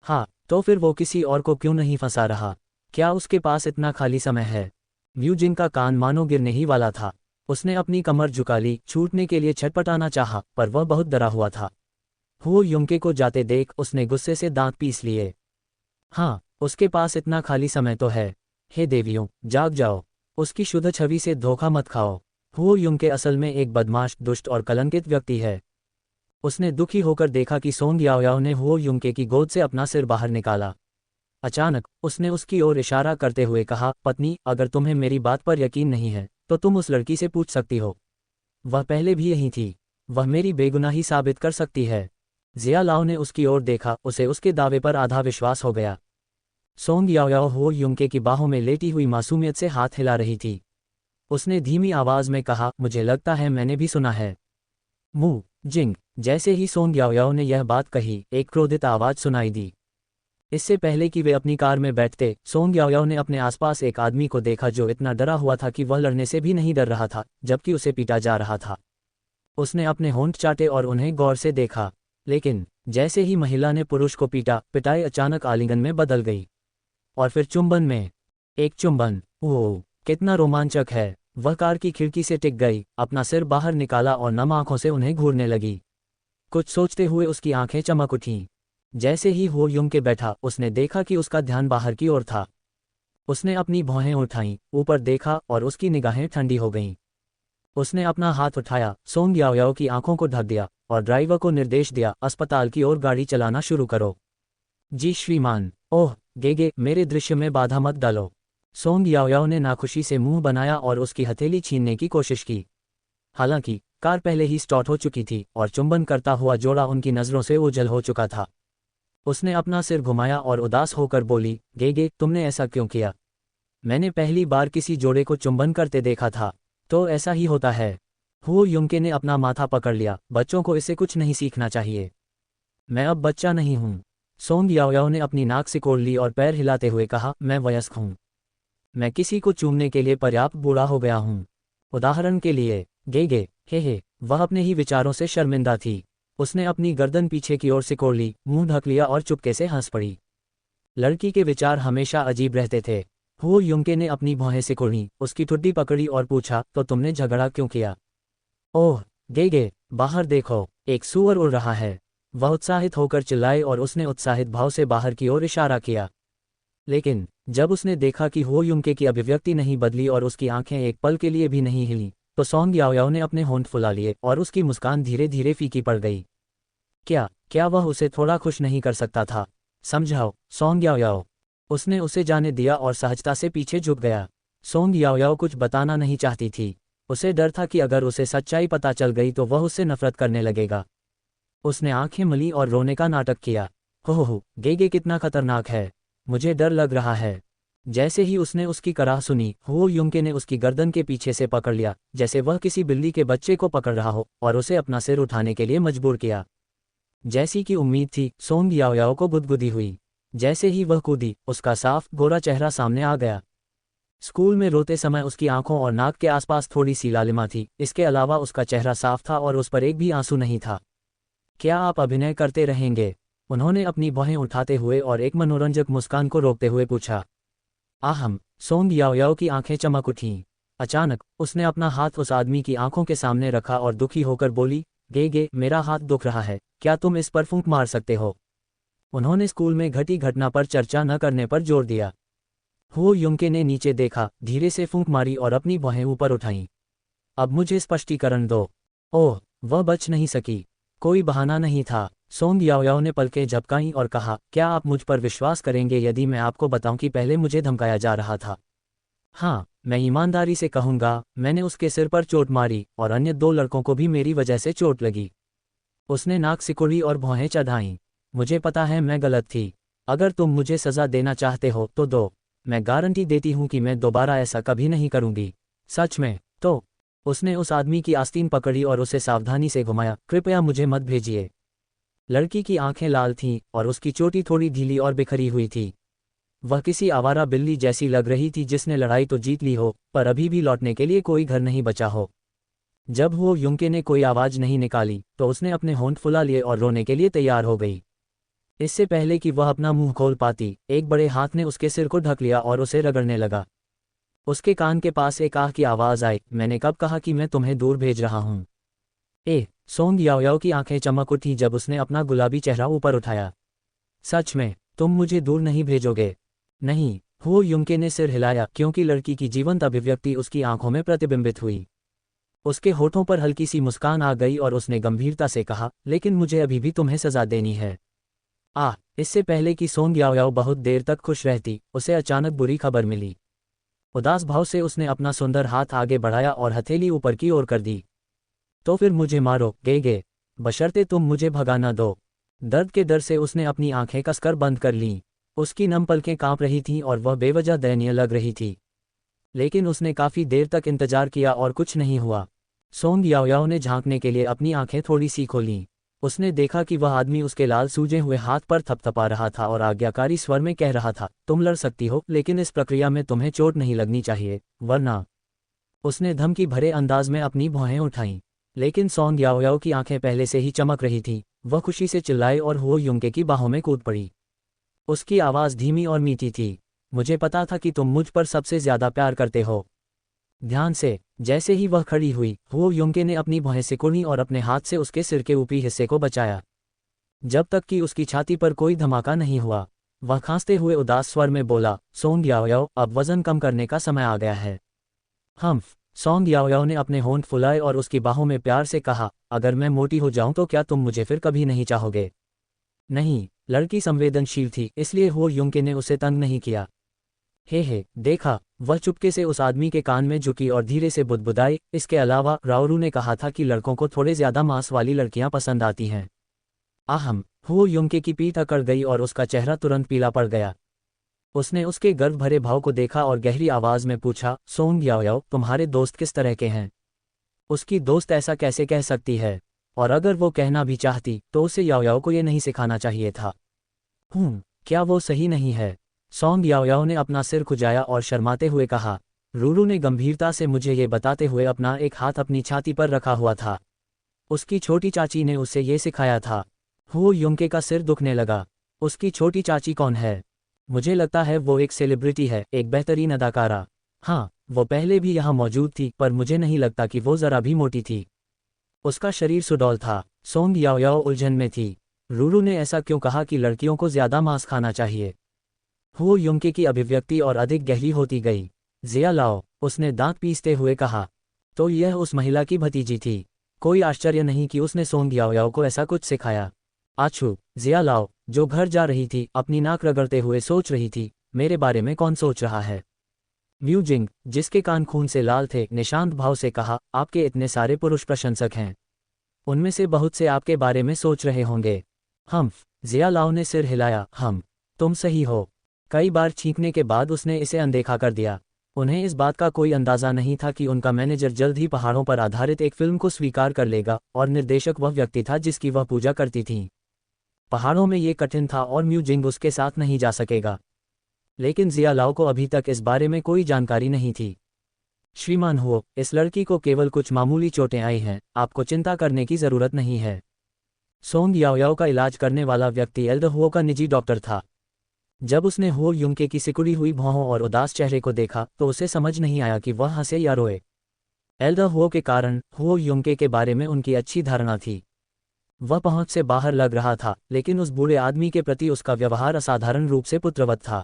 हाँ, तो फिर वो किसी और को क्यों नहीं फंसा रहा? क्या उसके पास इतना खाली समय है? म्यू जिंग का कान मानो गिरने ही वाला था। उसने अपनी कमर झुका ली, छूटने के लिए छटपटाना चाहा, पर वह बहुत डरा हुआ था। हुओ युंके को जाते देख उसने गुस्से से दांत पीस लिए। हाँ, उसके पास इतना खाली समय तो है। हे देवियों, जाग जाओ। उसकी शुद्ध छवि से धोखा मत खाओ। हुओ युंके असल में एक बदमाश, दुष्ट और कलंकित व्यक्ति है। उसने दुखी होकर देखा कि सोंग याओयाओ ने हुओ युंके की गोद से अपना सिर बाहर निकाला। अचानक उसने उसकी ओर इशारा करते हुए कहा, पत्नी, अगर तुम्हें मेरी बात पर यकीन नहीं है तो तुम उस लड़की से पूछ सकती हो। वह पहले भी यही थी। वह मेरी बेगुनाही साबित कर सकती है। जिया लाओ ने उसकी ओर देखा, उसे उसके दावे पर आधा विश्वास हो गया। सोंग याओयाओ हो युंके की बाहों में लेटी हुई मासूमियत से हाथ हिला रही थी। उसने धीमी आवाज में कहा, मुझे लगता है मैंने भी सुना है। मु जिंग। जैसे ही सोंग याओयाओ ने यह बात कही, एक क्रोधित आवाज सुनाई दी। इससे पहले कि वे अपनी कार में बैठते, सोंग याओयाओ ने अपने आसपास एक आदमी को देखा जो इतना डरा हुआ था कि वह लड़ने से भी नहीं डर रहा था, जबकि उसे पीटा जा रहा था। उसने अपने होंठ चाटे और उन्हें गौर से देखा। लेकिन जैसे ही महिला ने पुरुष को पीटा, पिटाई अचानक आलिंगन में बदल गई। और फिर चुंबन में। एक चुंबन। ओह, कितना रोमांचक है। वह कार की खिड़की से टिक गई, अपना सिर बाहर निकाला और नम आंखों से उन्हें घूरने लगी। कुछ सोचते हुए उसकी आंखें चमक उठीं। जैसे ही हो युंग के बैठा, उसने देखा कि उसका ध्यान बाहर की ओर था। उसने अपनी भौहें उठाईं, ऊपर देखा और उसकी निगाहें ठंडी हो गईं। उसने अपना हाथ उठाया, सोंग याओयाओ की आंखों को ढक दिया और ड्राइवर को निर्देश दिया, अस्पताल की ओर गाड़ी चलाना शुरू करो। जी श्रीमान। ओह गेगे, मेरे दृश्य में बाधा मत डालो। सोंग याओयाओ ने नाखुशी से मुंह बनाया और उसकी हथेली छीनने की कोशिश की। हालांकि कार पहले ही स्टार्ट हो चुकी थी और चुंबन करता हुआ जोड़ा उनकी नज़रों से ओझल हो चुका था। उसने अपना सिर घुमाया और उदास होकर बोली, गेगे, तुमने ऐसा क्यों किया? मैंने पहली बार किसी जोड़े को चुंबन करते देखा था। तो ऐसा ही होता है। हो युंके ने अपना माथा पकड़ लिया, बच्चों को इससे कुछ नहीं सीखना चाहिए। मैं अब बच्चा नहीं हूँ। सोंग याओयाओ ने अपनी नाक सिकोड़ ली और पैर हिलाते हुए कहा, मैं वयस्क हूँ। मैं किसी को चूमने के लिए पर्याप्त बूढ़ा हो गया हूँ। उदाहरण के लिए, गेगे, हे, वह अपने ही विचारों से शर्मिंदा थी। उसने अपनी गर्दन पीछे की ओर सिकोड़ ली, मुंह ढक लिया और चुपके से हंस पड़ी। लड़की के विचार हमेशा अजीब रहते थे। हो युंके ने अपनी भौहें सिकोड़ी, उसकी ठुड्डी पकड़ी और पूछा, तो तुमने झगड़ा क्यों किया? ओह गेगे, बाहर देखो, एक सूअर उड़ रहा है। वह उत्साहित होकर चिल्लाई और उसने उत्साहित भाव से बाहर की ओर इशारा किया। लेकिन जब उसने देखा कि हो युंके की अभिव्यक्ति नहीं बदली और उसकी आंखें एक पल के लिए भी नहीं हिली, तो सोंग याओयाओ ने अपने होंठ फुला लिए और उसकी मुस्कान धीरे धीरे फीकी पड़ गई। क्या वह उसे थोड़ा खुश नहीं कर सकता था? समझाओ, सोंग याओयाओ। उसने उसे जाने दिया और सहजता से पीछे झुक गया। सोंग याओयाओ कुछ बताना नहीं चाहती थी। उसे डर था कि अगर उसे सच्चाई पता चल गई तो वह उससे नफरत करने लगेगा। उसने आंखें मली और रोने का नाटक किया। हो, गेगे कितना खतरनाक है, मुझे डर लग रहा है। जैसे ही उसने उसकी कराह सुनी, हो युंके ने उसकी गर्दन के पीछे से पकड़ लिया, जैसे वह किसी बिल्ली के बच्चे को पकड़ रहा हो, और उसे अपना सिर उठाने के लिए मजबूर किया। जैसी कि उम्मीद थी, सोंग याओयाओ को गुदगुदी हुई। जैसे ही वह कूदी, उसका साफ गोरा चेहरा सामने आ गया। स्कूल में रोते समय उसकी आंखों और नाक के आसपास थोड़ी सी लालिमा थी, इसके अलावा उसका चेहरा साफ था और उस पर एक भी आंसू नहीं था। क्या आप अभिनय करते रहेंगे? उन्होंने अपनी बाहें उठाते हुए और एक मनोरंजक मुस्कान को रोकते हुए पूछा। आहम। सोंग याओयाओ की आंखें चमक उठीं। अचानक उसने अपना हाथ उस आदमी की आंखों के सामने रखा और दुखी होकर बोली, गेगे, मेरा हाथ दुख रहा है, क्या तुम इस पर फूंक मार सकते हो? उन्होंने स्कूल में घटी घटना पर चर्चा न करने पर जोर दिया। हो युंके ने नीचे देखा, धीरे से फूंक मारी और अपनी बाहें ऊपर उठाईं। अब मुझे स्पष्टीकरण दो। ओह, वह बच नहीं सकी। कोई बहाना नहीं था। सोंग याओयाओ ने पलकें झपकाईं और कहा, क्या आप मुझ पर विश्वास करेंगे यदि मैं आपको बताऊं कि पहले मुझे धमकाया जा रहा था? हाँ, मैं ईमानदारी से कहूंगा, मैंने उसके सिर पर चोट मारी और अन्य 2 लड़कों को भी मेरी वजह से चोट लगी। उसने नाक सिकुड़ी और भौहें चढ़ाईं। मुझे पता है मैं गलत थी। अगर तुम मुझे सजा देना चाहते हो तो दो। मैं गारंटी देती हूं कि मैं दोबारा ऐसा कभी नहीं करूंगी। सच में? तो उसने उस आदमी की आस्तीन पकड़ी और उसे सावधानी से घुमाया, कृपया मुझे मत भेजिए। लड़की की आंखें लाल थीं और उसकी चोटी थोड़ी ढीली और बिखरी हुई थी। वह किसी आवारा बिल्ली जैसी लग रही थी जिसने लड़ाई तो जीत ली हो, पर अभी भी लौटने के लिए कोई घर नहीं बचा हो। जब हो युंके ने कोई आवाज नहीं निकाली, तो उसने अपने होंठ फुला लिए और रोने के लिए तैयार हो गई। इससे पहले कि वह अपना मुंह खोल पाती, एक बड़े हाथ ने उसके सिर को ढक लिया और उसे रगड़ने लगा। उसके कान के पास एक आह की आवाज आई, मैंने कब कहा कि मैं तुम्हें दूर भेज रहा हूं? सोंग याओयाओ की आंखें चमक उठी जब उसने अपना गुलाबी चेहरा ऊपर उठाया। सच में, तुम मुझे दूर नहीं भेजोगे? नहीं, हो युंके ने सिर हिलाया, क्योंकि लड़की की जीवंत अभिव्यक्ति उसकी आंखों में प्रतिबिंबित हुई। उसके होठों पर हल्की सी मुस्कान आ गई और उसने गंभीरता से कहा, लेकिन मुझे अभी भी तुम्हें सजा देनी है। इससे पहले कि सोंग याओयाओ बहुत देर तक खुश रहती, उसे अचानक बुरी खबर मिली। उदास भाव से उसने अपना सुंदर हाथ आगे बढ़ाया और हथेली ऊपर की ओर कर दी। तो फिर मुझे मारो, गेगे, बशर्ते तुम मुझे भगा न दो। दर्द के डर से उसने अपनी आंखें कसकर बंद कर लीं। उसकी नम पलकें कांप रही थीं और वह बेवजह दयनीय लग रही थी। लेकिन उसने काफ़ी देर तक इंतजार किया और कुछ नहीं हुआ। सोंग याओयाओ ने झांकने के लिए अपनी आंखें थोड़ी सी खोलीं। उसने देखा कि वह आदमी उसके लाल सूजे हुए हाथ पर थपथपा रहा था और आज्ञाकारी स्वर में कह रहा था, तुम लड़ सकती हो, लेकिन इस प्रक्रिया में तुम्हें चोट नहीं लगनी चाहिए, वरना। उसने धमकी भरे अंदाज में अपनी भौहें उठाईं। लेकिन सोंग याओयाओ की आंखें पहले से ही चमक रही थीं। वह खुशी से चिल्लाई और हुओ युंके की बाहों में कूद पड़ी। उसकी आवाज़ धीमी और मीठी थी। मुझे पता था कि तुम मुझ पर सबसे ज्यादा प्यार करते हो। ध्यान से। जैसे ही वह खड़ी हुई, हुओ युंके ने अपनी भौहें सिकुड़ी और अपने हाथ से उसके सिर के ऊपरी हिस्से को बचाया, जब तक कि उसकी छाती पर कोई धमाका नहीं हुआ। वह खांसते हुए उदास स्वर में बोला, सोंग याओयाओ, अब वजन कम करने का समय आ गया है। सोंग याओयाओ ने अपने होंठ फुलाए और उसकी बाहों में प्यार से कहा, अगर मैं मोटी हो जाऊं तो क्या तुम मुझे फिर कभी नहीं चाहोगे? नहीं। लड़की संवेदनशील थी, इसलिए हुओ युंके ने उसे तंग नहीं किया। हे देखा। वह चुपके से उस आदमी के कान में झुकी और धीरे से बुदबुदाई, इसके अलावा राओरू ने कहा था कि लड़कों को थोड़े ज्यादा मांस वाली लड़कियां पसंद आती हैं। आहम। हुओ युंके की पीठ अकड़ गई और उसका चेहरा तुरंत पीला पड़ गया। उसने उसके गर्व भरे भाव को देखा और गहरी आवाज में पूछा, सोंग याओयाओ, तुम्हारे दोस्त किस तरह के हैं? उसकी दोस्त ऐसा कैसे कह सकती है? और अगर वो कहना भी चाहती तो उसे याओयाओ को ये नहीं सिखाना चाहिए था। क्या वो सही नहीं है? सोंग याओयाओ ने अपना सिर खुजाया और शर्माते हुए कहा। रूरू ने गंभीरता से मुझे ये बताते हुए अपना एक हाथ अपनी छाती पर रखा हुआ था। उसकी छोटी चाची ने उसे ये सिखाया था। हुओ युंके का सिर दुखने लगा। उसकी छोटी चाची कौन है? मुझे लगता है वो एक सेलिब्रिटी है, एक बेहतरीन अदाकारा। हाँ, वो पहले भी यहाँ मौजूद थी, पर मुझे नहीं लगता कि वो ज़रा भी मोटी थी। उसका शरीर सुडौल था। सोंग याओयाओ उलझन में थी। रूरू ने ऐसा क्यों कहा कि लड़कियों को ज्यादा मांस खाना चाहिए? हुओ युंके की अभिव्यक्ति और अधिक गहरी होती गई। जिया लाओ, उसने दांत पीसते हुए कहा। तो यह उस महिला की भतीजी थी। कोई आश्चर्य नहीं कि उसने सोंग याओयाओ को ऐसा कुछ सिखाया। आछू। जिया लाओ, जो घर जा रही थी, अपनी नाक रगड़ते हुए सोच रही थी, मेरे बारे में कौन सोच रहा है? म्यूजिंग, जिसके कान खून से लाल थे, ने शांत भाव से कहा, आपके इतने सारे पुरुष प्रशंसक हैं। उनमें से बहुत से आपके बारे में सोच रहे होंगे। जिया लाओ ने सिर हिलाया। तुम सही हो। कई बार छींकने के बाद उसने इसे अनदेखा कर दिया। उन्हें इस बात का कोई अंदाजा नहीं था कि उनका मैनेजर जल्द ही पहाड़ों पर आधारित एक फिल्म को स्वीकार कर लेगा और निर्देशक वह व्यक्ति था जिसकी वह पूजा करती थी। पहाड़ों में ये कठिन था और म्यूजिंग उसके साथ नहीं जा सकेगा। लेकिन जिया लाओ को अभी तक इस बारे में कोई जानकारी नहीं थी। श्रीमान हुओ, इस लड़की को केवल कुछ मामूली चोटें आई हैं, आपको चिंता करने की जरूरत नहीं है। सोंग याओयाओ का इलाज करने वाला व्यक्ति एल्डर हुओ का निजी डॉक्टर था। जब उसने हुओ युंके की सिकुड़ी हुई भौहों और उदास चेहरे को देखा तो उसे समझ नहीं आया कि वह हंसे या रोए। एल्डर हुओ के कारण हुओ युंके के बारे में उनकी अच्छी धारणा थी। वह पहुंच से बाहर लग रहा था, लेकिन उस बूढ़े आदमी के प्रति उसका व्यवहार असाधारण रूप से पुत्रवत था।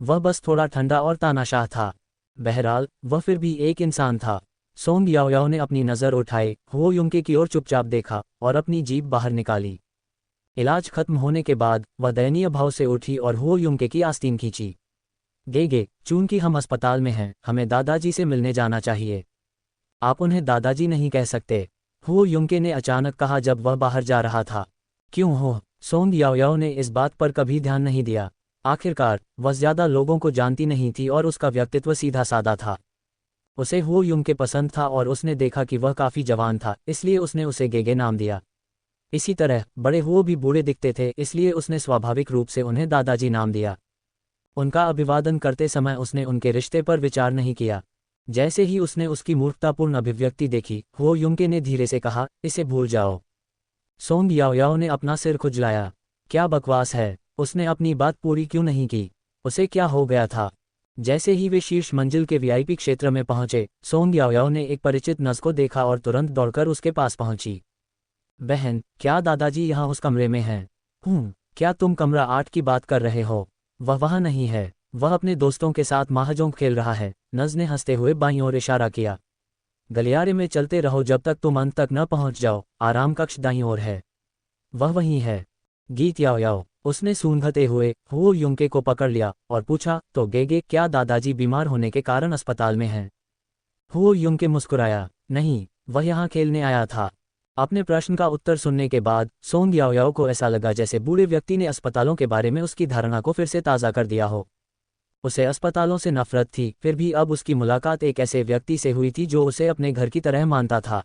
वह बस थोड़ा ठंडा और तानाशाह था। बहरहाल, वह फिर भी एक इंसान था। सोंग याओयाओ ने अपनी नज़र उठाए, हुओ युंके की ओर चुपचाप देखा और अपनी जीभ बाहर निकाली। इलाज खत्म होने के बाद वह दयनीय भाव से उठी और हुओ युंके की आस्तीन खींची। गेगे, चूंकि हम अस्पताल में हैं, हमें दादाजी से मिलने जाना चाहिए। आप उन्हें दादाजी नहीं कह सकते, हुओ युंके ने अचानक कहा जब वह बाहर जा रहा था। क्यों हो? सोंग याओयाओ ने इस बात पर कभी ध्यान नहीं दिया। आखिरकार, वह ज्यादा लोगों को जानती नहीं थी और उसका व्यक्तित्व सीधा सादा था। उसे हुओ युंके पसंद था और उसने देखा कि वह काफी जवान था, इसलिए उसने उसे गेगे नाम दिया। इसी तरह बड़े हुओ भी बूढ़े दिखते थे, इसलिए उसने स्वाभाविक रूप से उन्हें दादाजी नाम दिया। उनका अभिवादन करते समय उसने उनके रिश्ते पर विचार नहीं किया। जैसे ही उसने उसकी मूर्खतापूर्ण अभिव्यक्ति देखी, हुओ युंके ने धीरे से कहा, इसे भूल जाओ। सोंग याओयाओ ने अपना सिर खुजलाया। क्या बकवास है? उसने अपनी बात पूरी क्यों नहीं की? उसे क्या हो गया था? जैसे ही वे शीर्ष मंजिल के वीआईपी क्षेत्र में पहुंचे, सोंग याओयाओ ने एक परिचित नर्स को देखा और तुरंत दौड़कर उसके पास पहुंची। बहन, क्या दादाजी यहाँ उस कमरे में हैं? क्या तुम कमरा 8 की बात कर रहे हो? वह वहाँ नहीं है, वह अपने दोस्तों के साथ महाजोंग खेल रहा है। नर्स ने हंसते हुए बाईं ओर इशारा किया। गलियारे में चलते रहो जब तक तुम अंत तक न पहुंच जाओ, आराम कक्ष दाईं ओर है। वह वहीं है। गीत याओयाओ, उसने सूंघते हुए हुओ युंके को पकड़ लिया और पूछा, तो गेगे, क्या दादाजी बीमार होने के कारण अस्पताल में हैं? हुओ युंके मुस्कुराया। नहीं, वह यहाँ खेलने आया था। अपने प्रश्न का उत्तर सुनने के बाद सोंग याओयाओ को ऐसा लगा जैसे बूढ़े व्यक्ति ने अस्पतालों के बारे में उसकी धारणा को फिर से ताज़ा कर दिया हो। उसे अस्पतालों से नफरत थी, फिर भी अब उसकी मुलाकात एक ऐसे व्यक्ति से हुई थी जो उसे अपने घर की तरह मानता था।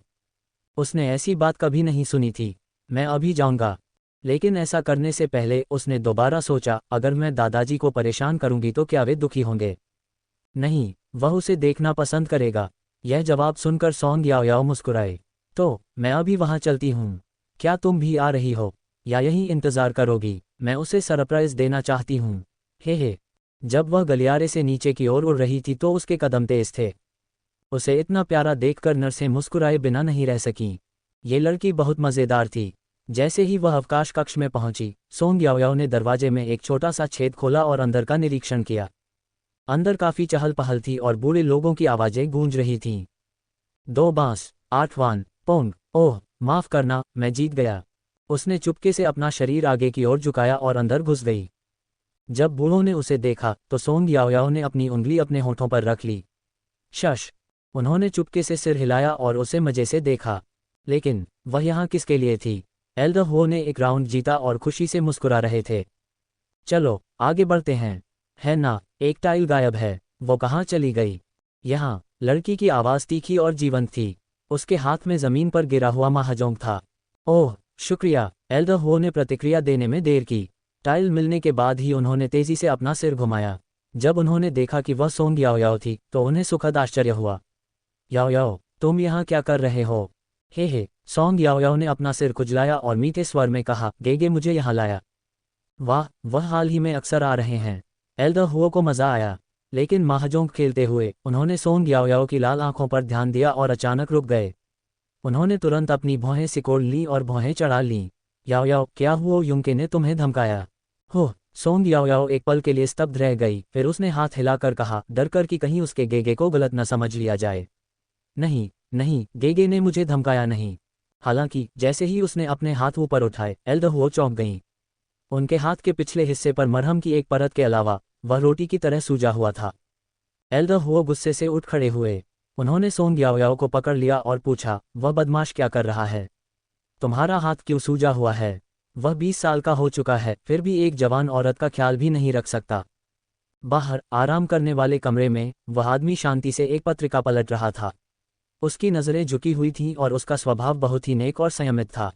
उसने ऐसी बात कभी नहीं सुनी थी। मैं अभी जाऊंगा। लेकिन ऐसा करने से पहले उसने दोबारा सोचा, अगर मैं दादाजी को परेशान करूंगी तो क्या वे दुखी होंगे? नहीं, वह उसे देखना पसंद करेगा। यह जवाब सुनकर सोंग याओयाओ मुस्कुराए। तो मैं अभी वहां चलती हूँ। क्या तुम भी आ रही हो या यहीं इंतजार करोगी? मैं उसे सरप्राइज देना चाहती हूँ। हे। जब वह गलियारे से नीचे की ओर उड़ रही थी तो उसके कदम तेज थे। उसे इतना प्यारा देखकर नर्सें मुस्कुराए बिना नहीं रह सकीं। ये लड़की बहुत मज़ेदार थी। जैसे ही वह अवकाश कक्ष में पहुंची, सोंग याओयाओ ने दरवाजे में एक छोटा सा छेद खोला और अंदर का निरीक्षण किया। अंदर काफी चहल पहल थी और बूढ़े लोगों की आवाजें गूंज रही थीं। 2 बांस 8 वान पोंग। ओह, माफ करना, मैं जीत गया। उसने चुपके से अपना शरीर आगे की ओर झुकाया और अंदर घुस गई। जब बूढ़ों ने उसे देखा तो सोंग याओयाओ ने अपनी उंगली अपने होठों पर रख ली। शश। उन्होंने चुपके से सिर हिलाया और उसे मजे से देखा। लेकिन वह यहाँ किसके लिए थी? एल्डर हो ने एक राउंड जीता और खुशी से मुस्कुरा रहे थे। चलो आगे बढ़ते हैं। है ना, एक टाइल गायब है, वो कहाँ चली गई? यहाँ। लड़की की आवाज़ तीखी और जीवंत थी। उसके हाथ में ज़मीन पर गिरा हुआ महाजोंग था। ओह, शुक्रिया। एल्डर हो ने प्रतिक्रिया देने में देर की। टाइल मिलने के बाद ही उन्होंने तेजी से अपना सिर घुमाया। जब उन्होंने देखा कि वह सोंग याओयाओ थी तो उन्हें सुखद आश्चर्य हुआ। याओयाओ, तुम यहाँ क्या कर रहे हो? हे। सोंग याओयाओ ने अपना सिर खुजलाया और मीठे स्वर में कहा, गेगे मुझे यहाँ लाया। वाह, वह हाल ही में अक्सर आ रहे हैं। एल्डर हुओ को मज़ा आया। लेकिन महाजोंग खेलते हुए उन्होंने सोंग याओयाओ की लाल आंखों पर ध्यान दिया और अचानक रुक गए। उन्होंने तुरंत अपनी भौहें सिकोड़ लीं और भौहें चढ़ा लीं। याओयाओ, क्या हुआ? युंके ने तुम्हें धमकाया? हो। सोंग याओयाओ एक पल के लिए स्तब्ध रह गई, फिर उसने हाथ हिलाकर कहा, डर कर कि कहीं उसके गेगे को गलत न समझ लिया जाए। नहीं नहीं, गेगे ने मुझे धमकाया नहीं। हालांकि जैसे ही उसने अपने हाथ ऊपर उठाए, एल्डर हुओ चौंक गईं। उनके हाथ के पिछले हिस्से पर मरहम की एक परत के अलावा वह रोटी की तरह सूजा हुआ था। एल्डर हुओ गुस्से से उठ खड़े हुए। उन्होंने सोंग याओयाओ को पकड़ लिया और पूछा, वह बदमाश क्या कर रहा है? तुम्हारा हाथ क्यों सूजा हुआ है? वह 20 साल का हो चुका है, फिर भी एक जवान औरत का ख्याल भी नहीं रख सकता। बाहर आराम करने वाले कमरे में वह आदमी शांति से एक पत्रिका पलट रहा था। उसकी नज़रें झुकी हुई थीं और उसका स्वभाव बहुत ही नेक और संयमित था।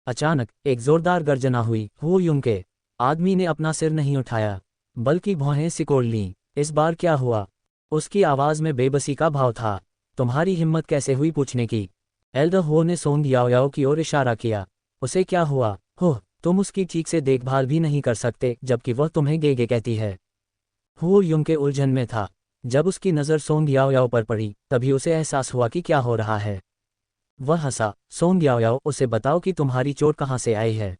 अचानक एक जोरदार गर्जना हुई। हुओ युंके। आदमी ने अपना सिर नहीं उठाया, बल्कि भौहें सिकोड़ लीं। इस बार क्या हुआ? उसकी आवाज़ में बेबसी का भाव था। तुम्हारी हिम्मत कैसे हुई पूछने की? एल्डर हो ने सोंग याओयाओ की ओर इशारा किया। उसे क्या हुआ? हो, तुम उसकी ठीक से देखभाल भी नहीं कर सकते जबकि वह तुम्हें गेगे कहती है। हुओ युंके उलझन में था। जब उसकी नज़र सोंग याओयाओ पर पड़ी तभी उसे एहसास हुआ कि क्या हो रहा है। वह हंसा। सोंग याओयाओ, उसे बताओ कि तुम्हारी चोट कहाँ से आई है।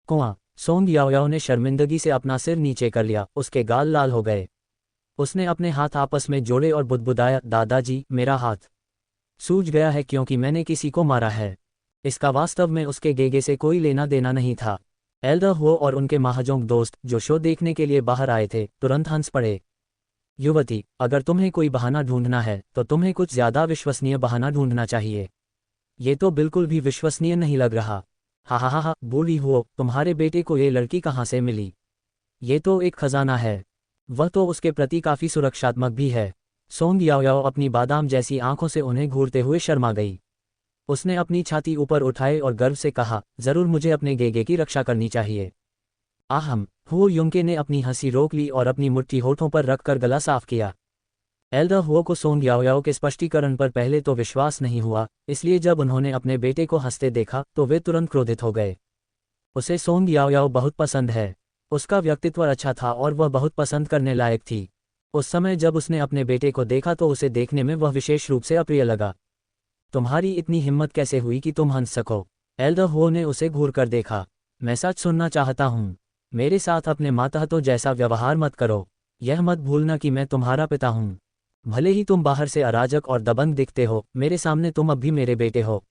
कुआं। सोंग याओयाओ ने शर्मिंदगी से अपना सिर नीचे कर लिया, उसके गाल लाल हो गए। उसने अपने हाथ आपस में जोड़े और बुदबुदाया, दादाजी, मेरा हाथ सूज गया है क्योंकि मैंने किसी को मारा है। इसका वास्तव में उसके गेगे से कोई लेना देना नहीं था। एल्डर हुओ और उनके महाजोंग दोस्त जो शो देखने के लिए बाहर आए थे तुरंत हंस पड़े। युवती, अगर तुम्हें कोई बहाना ढूंढना है तो तुम्हें कुछ ज्यादा विश्वसनीय बहाना ढूंढना चाहिए। ये तो बिल्कुल भी विश्वसनीय नहीं लग रहा। हा, बूढ़ी हो, तुम्हारे बेटे को ये लड़की कहाँ से मिली? ये तो एक खजाना है। वह तो उसके प्रति काफी सुरक्षात्मक भी है। सोंग याओयाओ अपनी बादाम जैसी आंखों से उन्हें घूरते हुए शर्मा गई। उसने अपनी छाती ऊपर उठाए और गर्व से कहा, जरूर मुझे अपने गेगे की रक्षा करनी चाहिए। आहम। हुओ युंके ने अपनी हंसी रोक ली और अपनी मुट्ठी होठों पर रखकर गला साफ किया। एल्डर हुओ को सोंग याओयाओ के स्पष्टीकरण पर पहले तो विश्वास नहीं हुआ, इसलिए जब उन्होंने अपने बेटे को हंसते देखा तो वे तुरंत क्रोधित हो गए। उसे सोंग याओयाओ बहुत पसंद है। उसका व्यक्तित्व अच्छा था और वह बहुत पसंद करने लायक थी। उस समय जब उसने अपने बेटे को देखा तो उसे देखने में वह विशेष रूप से अप्रिय लगा। तुम्हारी इतनी हिम्मत कैसे हुई कि तुम हंस सको? एल्डर हुओ ने उसे घूर कर देखा। मैं सच सुनना चाहता हूँ। मेरे साथ अपने माताहतों जैसा व्यवहार मत करो। यह मत भूलना कि मैं तुम्हारा पिता हूँ। भले ही तुम बाहर से अराजक और दबंग दिखते हो, मेरे सामने तुम अब भी मेरे बेटे हो।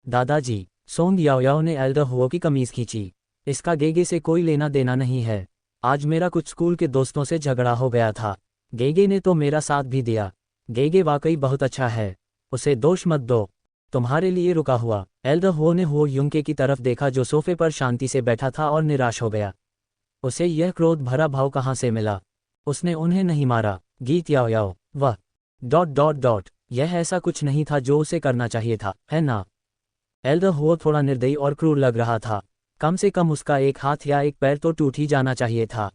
दादाजी। सोंग याओयाओ ने एल्डर हुओ की कमीज खींची। इसका गेगे से कोई लेना देना नहीं है। आज मेरा कुछ स्कूल के दोस्तों से झगड़ा हो गया था। गेगे ने तो मेरा साथ भी दिया। गेगे वाकई बहुत अच्छा है, उसे दोष मत दो। तुम्हारे लिए रुका हुआ। एल्डर हो ने हो युंके की तरफ देखा जो सोफे पर शांति से बैठा था और निराश हो गया। उसे यह क्रोध भरा भाव कहाँ से मिला? उसने उन्हें नहीं मारा। गीत याओ याओ वह यह ऐसा कुछ नहीं था जो उसे करना चाहिए था, है ना? एल्डर हो थोड़ा निर्दयी और क्रूर लग रहा था। कम से कम उसका एक हाथ या एक पैर तो टूट ही जाना चाहिए था।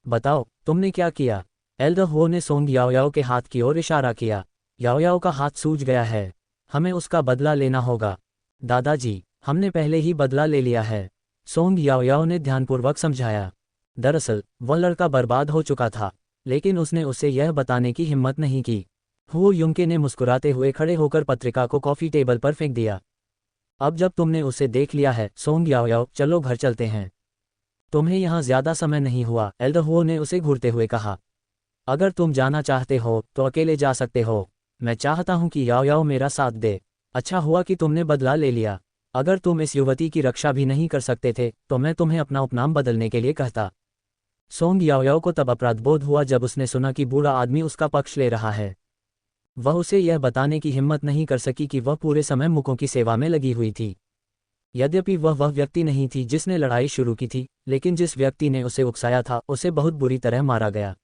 बताओ, तुमने क्या किया? एल्डर हो ने सोंग याओ याओ के हाथ की ओर इशारा किया। याओ याओ का हाथ सूज गया है। हमें उसका बदला लेना होगा। दादाजी, हमने पहले ही बदला ले लिया है, सोंग याओ याओ ने ध्यानपूर्वक समझाया। दरअसल वह लड़का बर्बाद हो चुका था, लेकिन उसने उसे यह बताने की हिम्मत नहीं की। हो युंके ने मुस्कुराते हुए खड़े होकर पत्रिका को कॉफी टेबल पर फेंक दिया। अब जब तुमने उसे देख लिया है सोंग याओ याओ, चलो घर चलते हैं। तुम्हें यहाँ ज्यादा समय नहीं हुआ, एल्डर हो ने उसे घूरते हुए कहा। अगर तुम जाना चाहते हो तो अकेले जा सकते हो। मैं चाहता हूँ कि याओ याओ मेरा साथ दे। अच्छा हुआ कि तुमने बदला ले लिया। अगर तुम इस युवती की रक्षा भी नहीं कर सकते थे तो मैं तुम्हें अपना उपनाम बदलने के लिए कहता। सोंग याओ याओ को तब अपराधबोध हुआ जब उसने सुना कि बूढ़ा आदमी उसका पक्ष ले रहा है। वह उसे यह बताने की हिम्मत नहीं कर सकी कि वह पूरे समय मुकों की सेवा में लगी हुई थी। यद्यपि वह व्यक्ति नहीं थी जिसने लड़ाई शुरू की थी, लेकिन जिस व्यक्ति ने उसे उकसाया था उसे बहुत बुरी तरह मारा गया।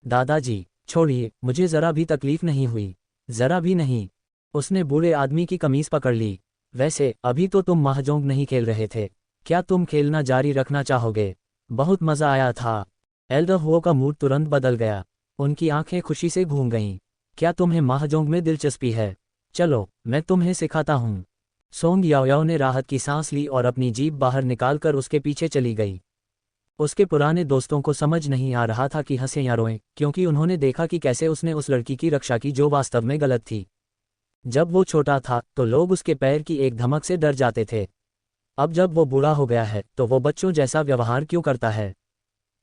दादाजी, छोड़िए, मुझे जरा भी तकलीफ नहीं हुई, जरा भी नहीं। उसने बूढ़े आदमी की कमीज पकड़ ली। वैसे अभी तो तुम महजोंग नहीं खेल रहे थे, क्या तुम खेलना जारी रखना चाहोगे? बहुत मजा आया था। एल्डर हो का मूड तुरंत बदल गया। उनकी आंखें खुशी से घूम गईं। क्या तुम्हें महजोंग में दिलचस्पी है? चलो मैं तुम्हें सिखाता हूँ। सोंग याओ याओ ने राहत की सांस ली और अपनी जीभ बाहर निकालकर उसके पीछे चली गई। उसके पुराने दोस्तों को समझ नहीं आ रहा था कि हंसें या रोएं, क्योंकि उन्होंने देखा कि कैसे उसने उस लड़की की रक्षा की जो वास्तव में गलत थी। जब वो छोटा था तो लोग उसके पैर की एक धमक से डर जाते थे। अब जब वो बूढ़ा हो गया है तो वो बच्चों जैसा व्यवहार क्यों करता है?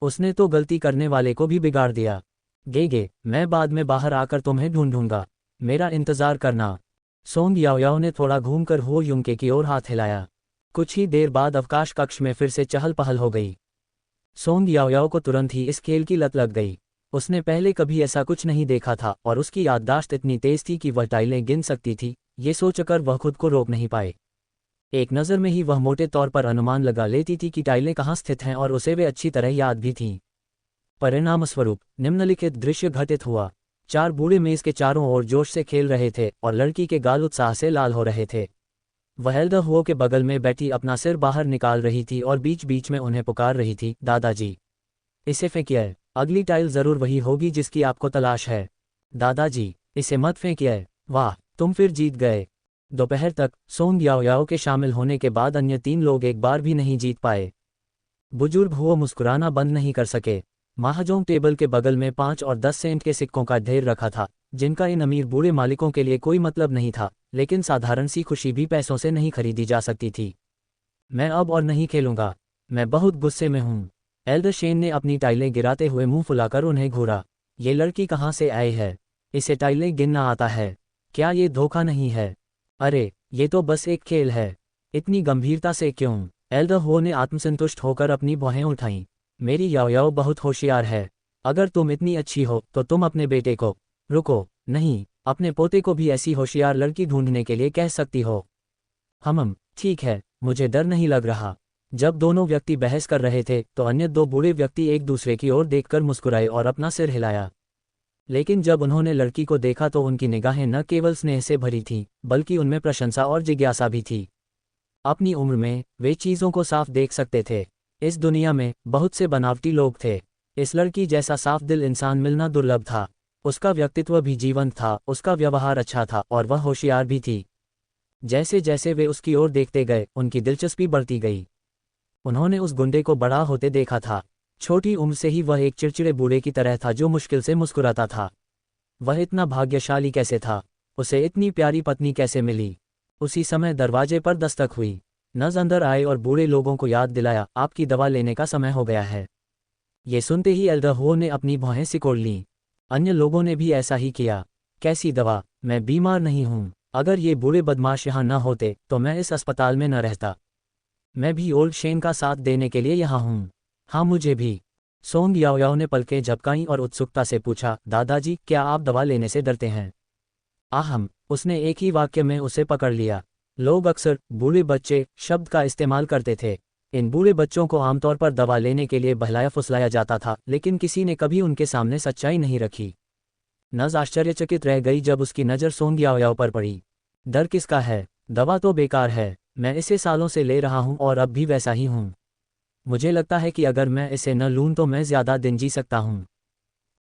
उसने तो गलती करने वाले को भी बिगाड़ दिया। गे, मैं बाद में बाहर आकर तुम्हें ढूंढूंगा, मेरा इंतजार करना। सोंग याओ याओ ने थोड़ा घूमकर हो युंके की ओर हाथ हिलाया। कुछ ही देर बाद अवकाश कक्ष में फिर से चहल पहल हो गई। सोंग याओ याओ को तुरंत ही इस खेल की लत लग गई। उसने पहले कभी ऐसा कुछ नहीं देखा था और उसकी याददाश्त इतनी तेज थी कि वह टाइलें गिन सकती थी। ये सोचकर वह खुद को रोक नहीं पाए। एक नज़र में ही वह मोटे तौर पर अनुमान लगा लेती थी कि टाइलें कहाँ स्थित हैं और उसे वे अच्छी तरह याद भी थीं। परिणामस्वरूप निम्नलिखित दृश्य घटित हुआ। 4 बूढ़े मेज के चारों ओर जोश से खेल रहे थे और लड़की के गाल उत्साह से लाल हो रहे थे। वह एल्डर हो के बगल में बैठी अपना सिर बाहर निकाल रही थी और बीच बीच में उन्हें पुकार रही थी, दादाजी, इसे फेंकिए, अगली टाइल जरूर वही होगी जिसकी आपको तलाश है। दादाजी, इसे मत फेंकिए। वाह, तुम फिर जीत गए। दोपहर तक सोंग याओ याओ के शामिल होने के बाद अन्य 3 लोग एक बार भी नहीं जीत पाए। बुजुर्ग हो मुस्कुराना बंद नहीं कर सके। महाजोंग टेबल के बगल में 5 और 10 सेंट के सिक्कों का ढेर रखा था, जिनका इन अमीर बूढ़े मालिकों के लिए कोई मतलब नहीं था, लेकिन साधारण सी खुशी भी पैसों से नहीं खरीदी जा सकती थी। मैं अब और नहीं खेलूंगा, मैं बहुत गुस्से में हूँ। एल्डर शेन ने अपनी टाइलें गिराते हुए मुंह फुलाकर उन्हें घूरा। ये लड़की कहाँ से आई है? इसे टाइलें गिनना आता है? क्या ये धोखा नहीं है? अरे, ये तो बस एक खेल है, इतनी गंभीरता से क्यों? एल्डर हो ने आत्मसंतुष्ट होकर अपनी भौहें उठाईं। मेरी याओ याओ बहुत होशियार है। अगर तुम इतनी अच्छी हो तो तुम अपने बेटे को, रुको, नहीं, अपने पोते को भी ऐसी होशियार लड़की ढूंढने के लिए कह सकती हो। ठीक है, मुझे डर नहीं लग रहा। जब दोनों व्यक्ति बहस कर रहे थे तो अन्य 2 बूढ़े व्यक्ति एक दूसरे की ओर देखकर मुस्कुराए और अपना सिर हिलाया। लेकिन जब उन्होंने लड़की को देखा तो उनकी निगाहें न केवल स्नेह से भरी थीं, बल्कि उनमें प्रशंसा और जिज्ञासा भी थी। अपनी उम्र में वे चीज़ों को साफ देख सकते थे। इस दुनिया में बहुत से बनावटी लोग थे। इस लड़की जैसा साफ दिल इंसान मिलना दुर्लभ था। उसका व्यक्तित्व भी जीवंत था, उसका व्यवहार अच्छा था और वह होशियार भी थी। जैसे जैसे वे उसकी ओर देखते गए, उनकी दिलचस्पी बढ़ती गई। उन्होंने उस गुंडे को बड़ा होते देखा था। छोटी उम्र से ही वह एक चिड़चिड़े बूढ़े की तरह था जो मुश्किल से मुस्कुराता था। वह इतना भाग्यशाली कैसे था? उसे इतनी प्यारी पत्नी कैसे मिली? उसी समय दरवाजे पर दस्तक हुई। नज अंदर आए और बूढ़े लोगों को याद दिलाया, आपकी दवा लेने का समय हो गया है। ये सुनते ही एल्डर हो ने अपनी भौहें सिकोड़ लीं। अन्य लोगों ने भी ऐसा ही किया। कैसी दवा? मैं बीमार नहीं हूँ। अगर ये बूढ़े बदमाश यहाँ न होते तो मैं इस अस्पताल में न रहता। मैं भी ओल्ड शेन का साथ देने के लिए यहाँ हूँ। हाँ, मुझे भी। सोंग याओ याओ ने पलकें झपकाईं और उत्सुकता से पूछा, दादाजी, क्या आप दवा लेने से डरते हैं? आहम, उसने एक ही वाक्य में उसे पकड़ लिया। लोग अक्सर बूढ़े बच्चे शब्द का इस्तेमाल करते थे। इन बूढ़े बच्चों को आमतौर पर दवा लेने के लिए बहलाया फुसलाया जाता था, लेकिन किसी ने कभी उनके सामने सच्चाई नहीं रखी। नज आश्चर्यचकित रह गई जब उसकी नज़र सोंग याओयाओ पर पड़ी। डर किसका है? दवा तो बेकार है, मैं इसे सालों से ले रहा हूं और अब भी वैसा ही हूं। मुझे लगता है कि अगर मैं इसे न लूं तो मैं ज़्यादा दिन जी सकता हूं।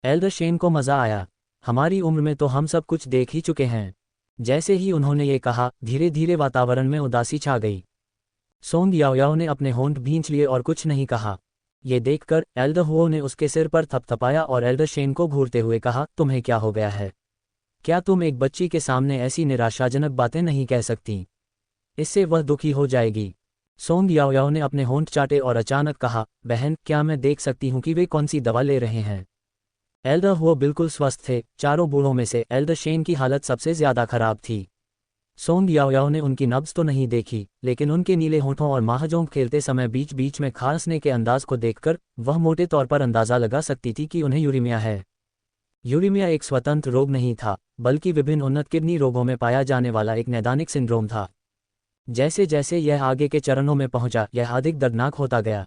एल्डर शेन को मज़ा आया। हमारी उम्र में तो हम सब कुछ देख ही चुके हैं। जैसे ही उन्होंने ये कहा, धीरे धीरे वातावरण में उदासी छा गई। सोंग याओयाओ ने अपने होंठ भींच लिए और कुछ नहीं कहा। ये देखकर एल्डर हुओ ने उसके सिर पर थपथपाया और एल्डर शेन को घूरते हुए कहा, तुम्हें क्या हो गया है? क्या तुम एक बच्ची के सामने ऐसी निराशाजनक बातें नहीं कह सकती? इससे वह दुखी हो जाएगी। सोंग याओयाओ ने अपने होंठ चाटे और अचानक कहा, बहन, क्या मैं देख सकती हूँ कि वे कौन सी दवा ले रहे हैं? एल्डर हुओ बिल्कुल स्वस्थ थे। चारों बूढ़ों में से एल्डर शेन की हालत सबसे ज्यादा खराब थी। सोंग याओयाओ ने उनकी नब्ज तो नहीं देखी, लेकिन उनके नीले होंठों और महाजोंग खेलते समय बीच बीच में खांसने के अंदाज को देखकर वह मोटे तौर पर अंदाजा लगा सकती थी कि उन्हें यूरेमिया है। यूरेमिया एक स्वतंत्र रोग नहीं था, बल्कि विभिन्न उन्नत किडनी रोगों में पाया जाने वाला एक नैदानिक सिंड्रोम था। जैसे जैसे यह आगे के चरणों में पहुंचा, यह अधिक दर्दनाक होता गया।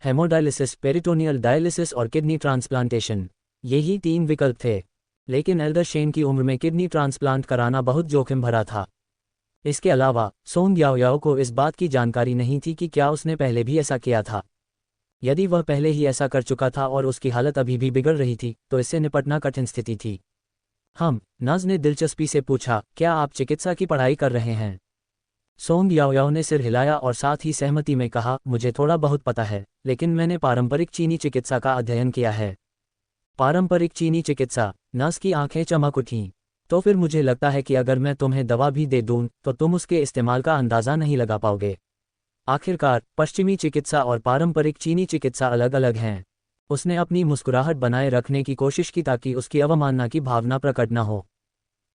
हेमोडायलिसिस, पेरिटोनियल डायलिसिस और किडनी ट्रांसप्लांटेशन, यही 3 विकल्प थे। लेकिन एल्डर शेन की उम्र में किडनी ट्रांसप्लांट कराना बहुत जोखिम भरा था। इसके अलावा सोंग याओयाओ को इस बात की जानकारी नहीं थी कि क्या उसने पहले भी ऐसा किया था। यदि वह पहले ही ऐसा कर चुका था और उसकी हालत अभी भी बिगड़ रही थी, तो इससे निपटना कठिन स्थिति थी। नज ने दिलचस्पी से पूछा, क्या आप चिकित्सा की पढ़ाई कर रहे हैं? सोंग याओयाओ ने सिर हिलाया और साथ ही सहमति में कहा, मुझे थोड़ा बहुत पता है, लेकिन मैंने पारंपरिक चीनी चिकित्सा का अध्ययन किया है। पारंपरिक चीनी चिकित्सा? नस की आंखें चमक उठीं। तो फिर मुझे लगता है कि अगर मैं तुम्हें दवा भी दे दूं, तो तुम उसके इस्तेमाल का अंदाज़ा नहीं लगा पाओगे। आखिरकार पश्चिमी चिकित्सा और पारंपरिक चीनी चिकित्सा अलग अलग हैं। उसने अपनी मुस्कुराहट बनाए रखने की कोशिश की ताकि उसकी अवमानना की भावना प्रकट न हो।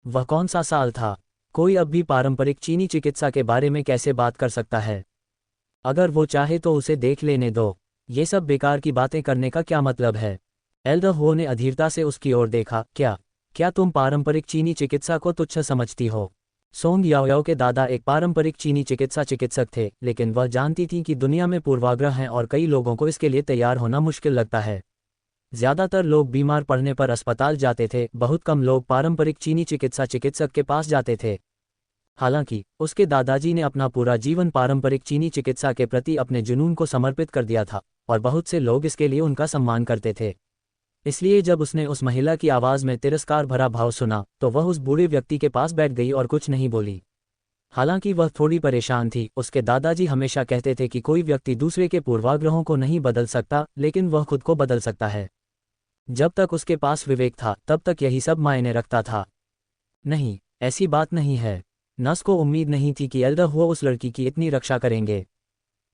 वह कौन सा साल था? कोई अब भी पारंपरिक चीनी चिकित्सा के बारे में कैसे बात कर सकता है? अगर वो चाहे तो उसे देख लेने दो। ये सब बेकार की बातें करने का क्या मतलब है? एल्डर हुओ ने अधीरता से उसकी ओर देखा। क्या तुम पारंपरिक चीनी चिकित्सा को तुच्छ समझती हो? सोंग याओयाओ के दादा एक पारंपरिक चीनी चिकित्सा चिकित्सक थे, लेकिन वह जानती थी कि दुनिया में पूर्वाग्रह हैं और कई लोगों को इसके लिए तैयार होना मुश्किल लगता है। ज्यादातर लोग बीमार पड़ने पर अस्पताल जाते थे, बहुत कम लोग पारंपरिक चीनी चिकित्सा चिकित्सक के पास जाते थे। हालांकि उसके दादाजी ने अपना पूरा जीवन पारंपरिक चीनी चिकित्सा के प्रति अपने जुनून को समर्पित कर दिया था, और बहुत से लोग इसके लिए उनका सम्मान करते थे। इसलिए जब उसने उस महिला की आवाज़ में तिरस्कार भरा भाव सुना, तो वह उस बूढ़े व्यक्ति के पास बैठ गई और कुछ नहीं बोली। हालांकि वह थोड़ी परेशान थी। उसके दादाजी हमेशा कहते थे कि कोई व्यक्ति दूसरे के पूर्वाग्रहों को नहीं बदल सकता, लेकिन वह खुद को बदल सकता है। जब तक उसके पास विवेक था, तब तक यही सब मायने रखता था। नहीं, ऐसी बात नहीं है। नस को उम्मीद नहीं थी कि एल्डर हुओ उस लड़की की इतनी रक्षा करेंगे।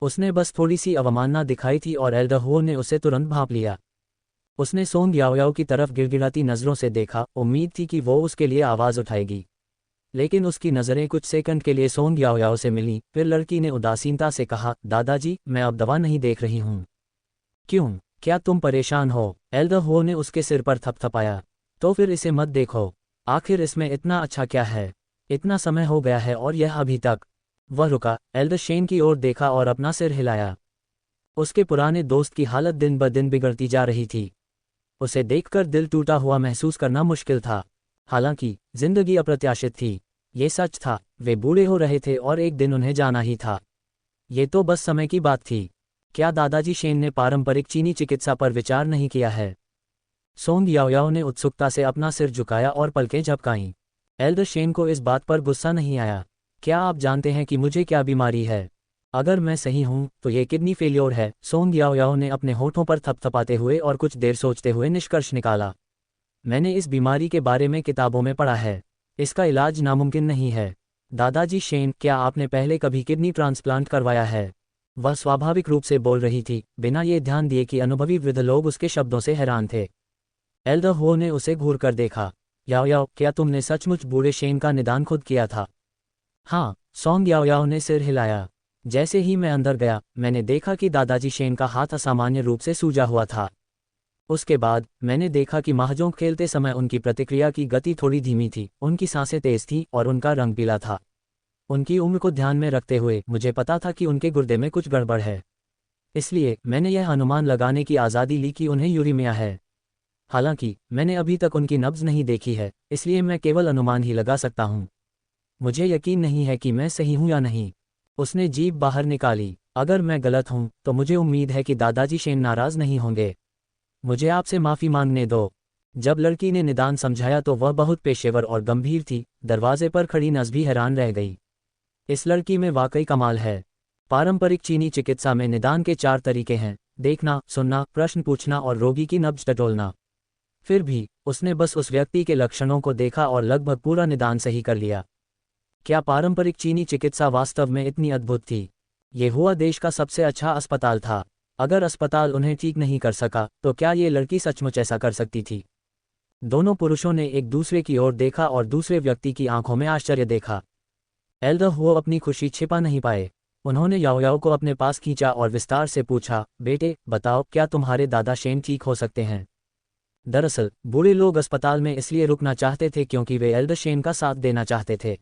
उसने बस थोड़ी सी अवमानना दिखाई थी और एल्डर हुओ ने उसे तुरंत भांप लिया। उसने सोंग याओयाओ की तरफ गिड़गिड़ाती नज़रों से देखा, उम्मीद थी कि वो उसके लिए आवाज़ उठाएगी। लेकिन उसकी नज़रें कुछ सेकंड के लिए सोंग याओयाओ से मिलीं, फिर लड़की ने उदासीनता से कहा, दादाजी, मैं अब दवा नहीं देख रही हूँ। क्यों? क्या तुम परेशान हो? एल्डर हुओ ने उसके सिर पर थपथपाया। तो फिर इसे मत देखो। आखिर इसमें इतना अच्छा क्या है? इतना समय हो गया है और यह अभी तक। वह रुका, एल्डर शेन की ओर देखा और अपना सिर हिलाया। उसके पुराने दोस्त की हालत दिन ब दिन बिगड़ती जा रही थी। उसे देखकर दिल टूटा हुआ महसूस करना मुश्किल था। हालांकि जिंदगी अप्रत्याशित थी। ये सच था, वे बूढ़े हो रहे थे और एक दिन उन्हें जाना ही था। ये तो बस समय की बात थी। क्या दादाजी शेन ने पारंपरिक चीनी चिकित्सा पर विचार नहीं किया है? सोंग याओयाओ ने उत्सुकता से अपना सिर झुकाया और पलकें झपकाईं। एल्डर शेन को इस बात पर गुस्सा नहीं आया। क्या आप जानते हैं कि मुझे क्या बीमारी है? अगर मैं सही हूं तो ये किडनी फेलियोर है। सोंग याओयाओ ने अपने होठों पर थपथपाते हुए और कुछ देर सोचते हुए निष्कर्ष निकाला। मैंने इस बीमारी के बारे में किताबों में पढ़ा है। इसका इलाज नामुमकिन नहीं है। दादाजी शेन, क्या आपने पहले कभी किडनी ट्रांसप्लांट करवाया है? वह स्वाभाविक रूप से बोल रही थी, बिना ये ध्यान दिए कि अनुभवी वृद्ध लोग उसके शब्दों से हैरान थे। एल्डर हुओ ने उसे घूर कर देखा। याओयाओ, क्या तुमने सचमुच बूढ़े शेन का निदान खुद किया था? हाँ, सोंग याओयाओ ने सिर हिलाया। जैसे ही मैं अंदर गया, मैंने देखा कि दादाजी शेन का हाथ असामान्य रूप से सूजा हुआ था। उसके बाद मैंने देखा कि महाजोंग खेलते समय उनकी प्रतिक्रिया की गति थोड़ी धीमी थी, उनकी सांसें तेज थीं और उनका रंग पीला था। उनकी उम्र को ध्यान में रखते हुए मुझे पता था कि उनके गुर्दे में कुछ गड़बड़ है। इसलिए मैंने यह अनुमान लगाने की आज़ादी ली कि उन्हें यूरेमिया है। हालांकि मैंने अभी तक उनकी नब्ज नहीं देखी है, इसलिए मैं केवल अनुमान ही लगा सकता हूँ। मुझे यकीन नहीं है कि मैं सही हूँ या नहीं। उसने जीभ बाहर निकाली। अगर मैं गलत हूँ तो मुझे उम्मीद है कि दादाजी शेन नाराज नहीं होंगे। मुझे आपसे माफ़ी मांगने दो। जब लड़की ने निदान समझाया तो वह बहुत पेशेवर और गंभीर थी। दरवाजे पर खड़ी नस भी हैरान रह गई। इस लड़की में वाकई कमाल है। पारंपरिक चीनी चिकित्सा में निदान के 4 तरीके हैं: देखना, सुनना, प्रश्न पूछना और रोगी की नब्ज टटोलना। फिर भी उसने बस उस व्यक्ति के लक्षणों को देखा और लगभग पूरा निदान सही कर लिया। क्या पारंपरिक चीनी चिकित्सा वास्तव में इतनी अद्भुत थी? ये हुआ देश का सबसे अच्छा अस्पताल था। अगर अस्पताल उन्हें ठीक नहीं कर सका तो क्या ये लड़की सचमुच ऐसा कर सकती थी? दोनों पुरुषों ने एक दूसरे की ओर देखा और दूसरे व्यक्ति की आंखों में आश्चर्य देखा। एल्डर हुओ अपनी खुशी छिपा नहीं पाए। उन्होंने याओयाओ को अपने पास खींचा और विस्तार से पूछा, बेटे बताओ, क्या तुम्हारे दादा शेन ठीक हो सकते हैं? दरअसल बूढ़े लोग अस्पताल में इसलिए रुकना चाहते थे क्योंकि वे एल्डर शेन का साथ देना चाहते थे।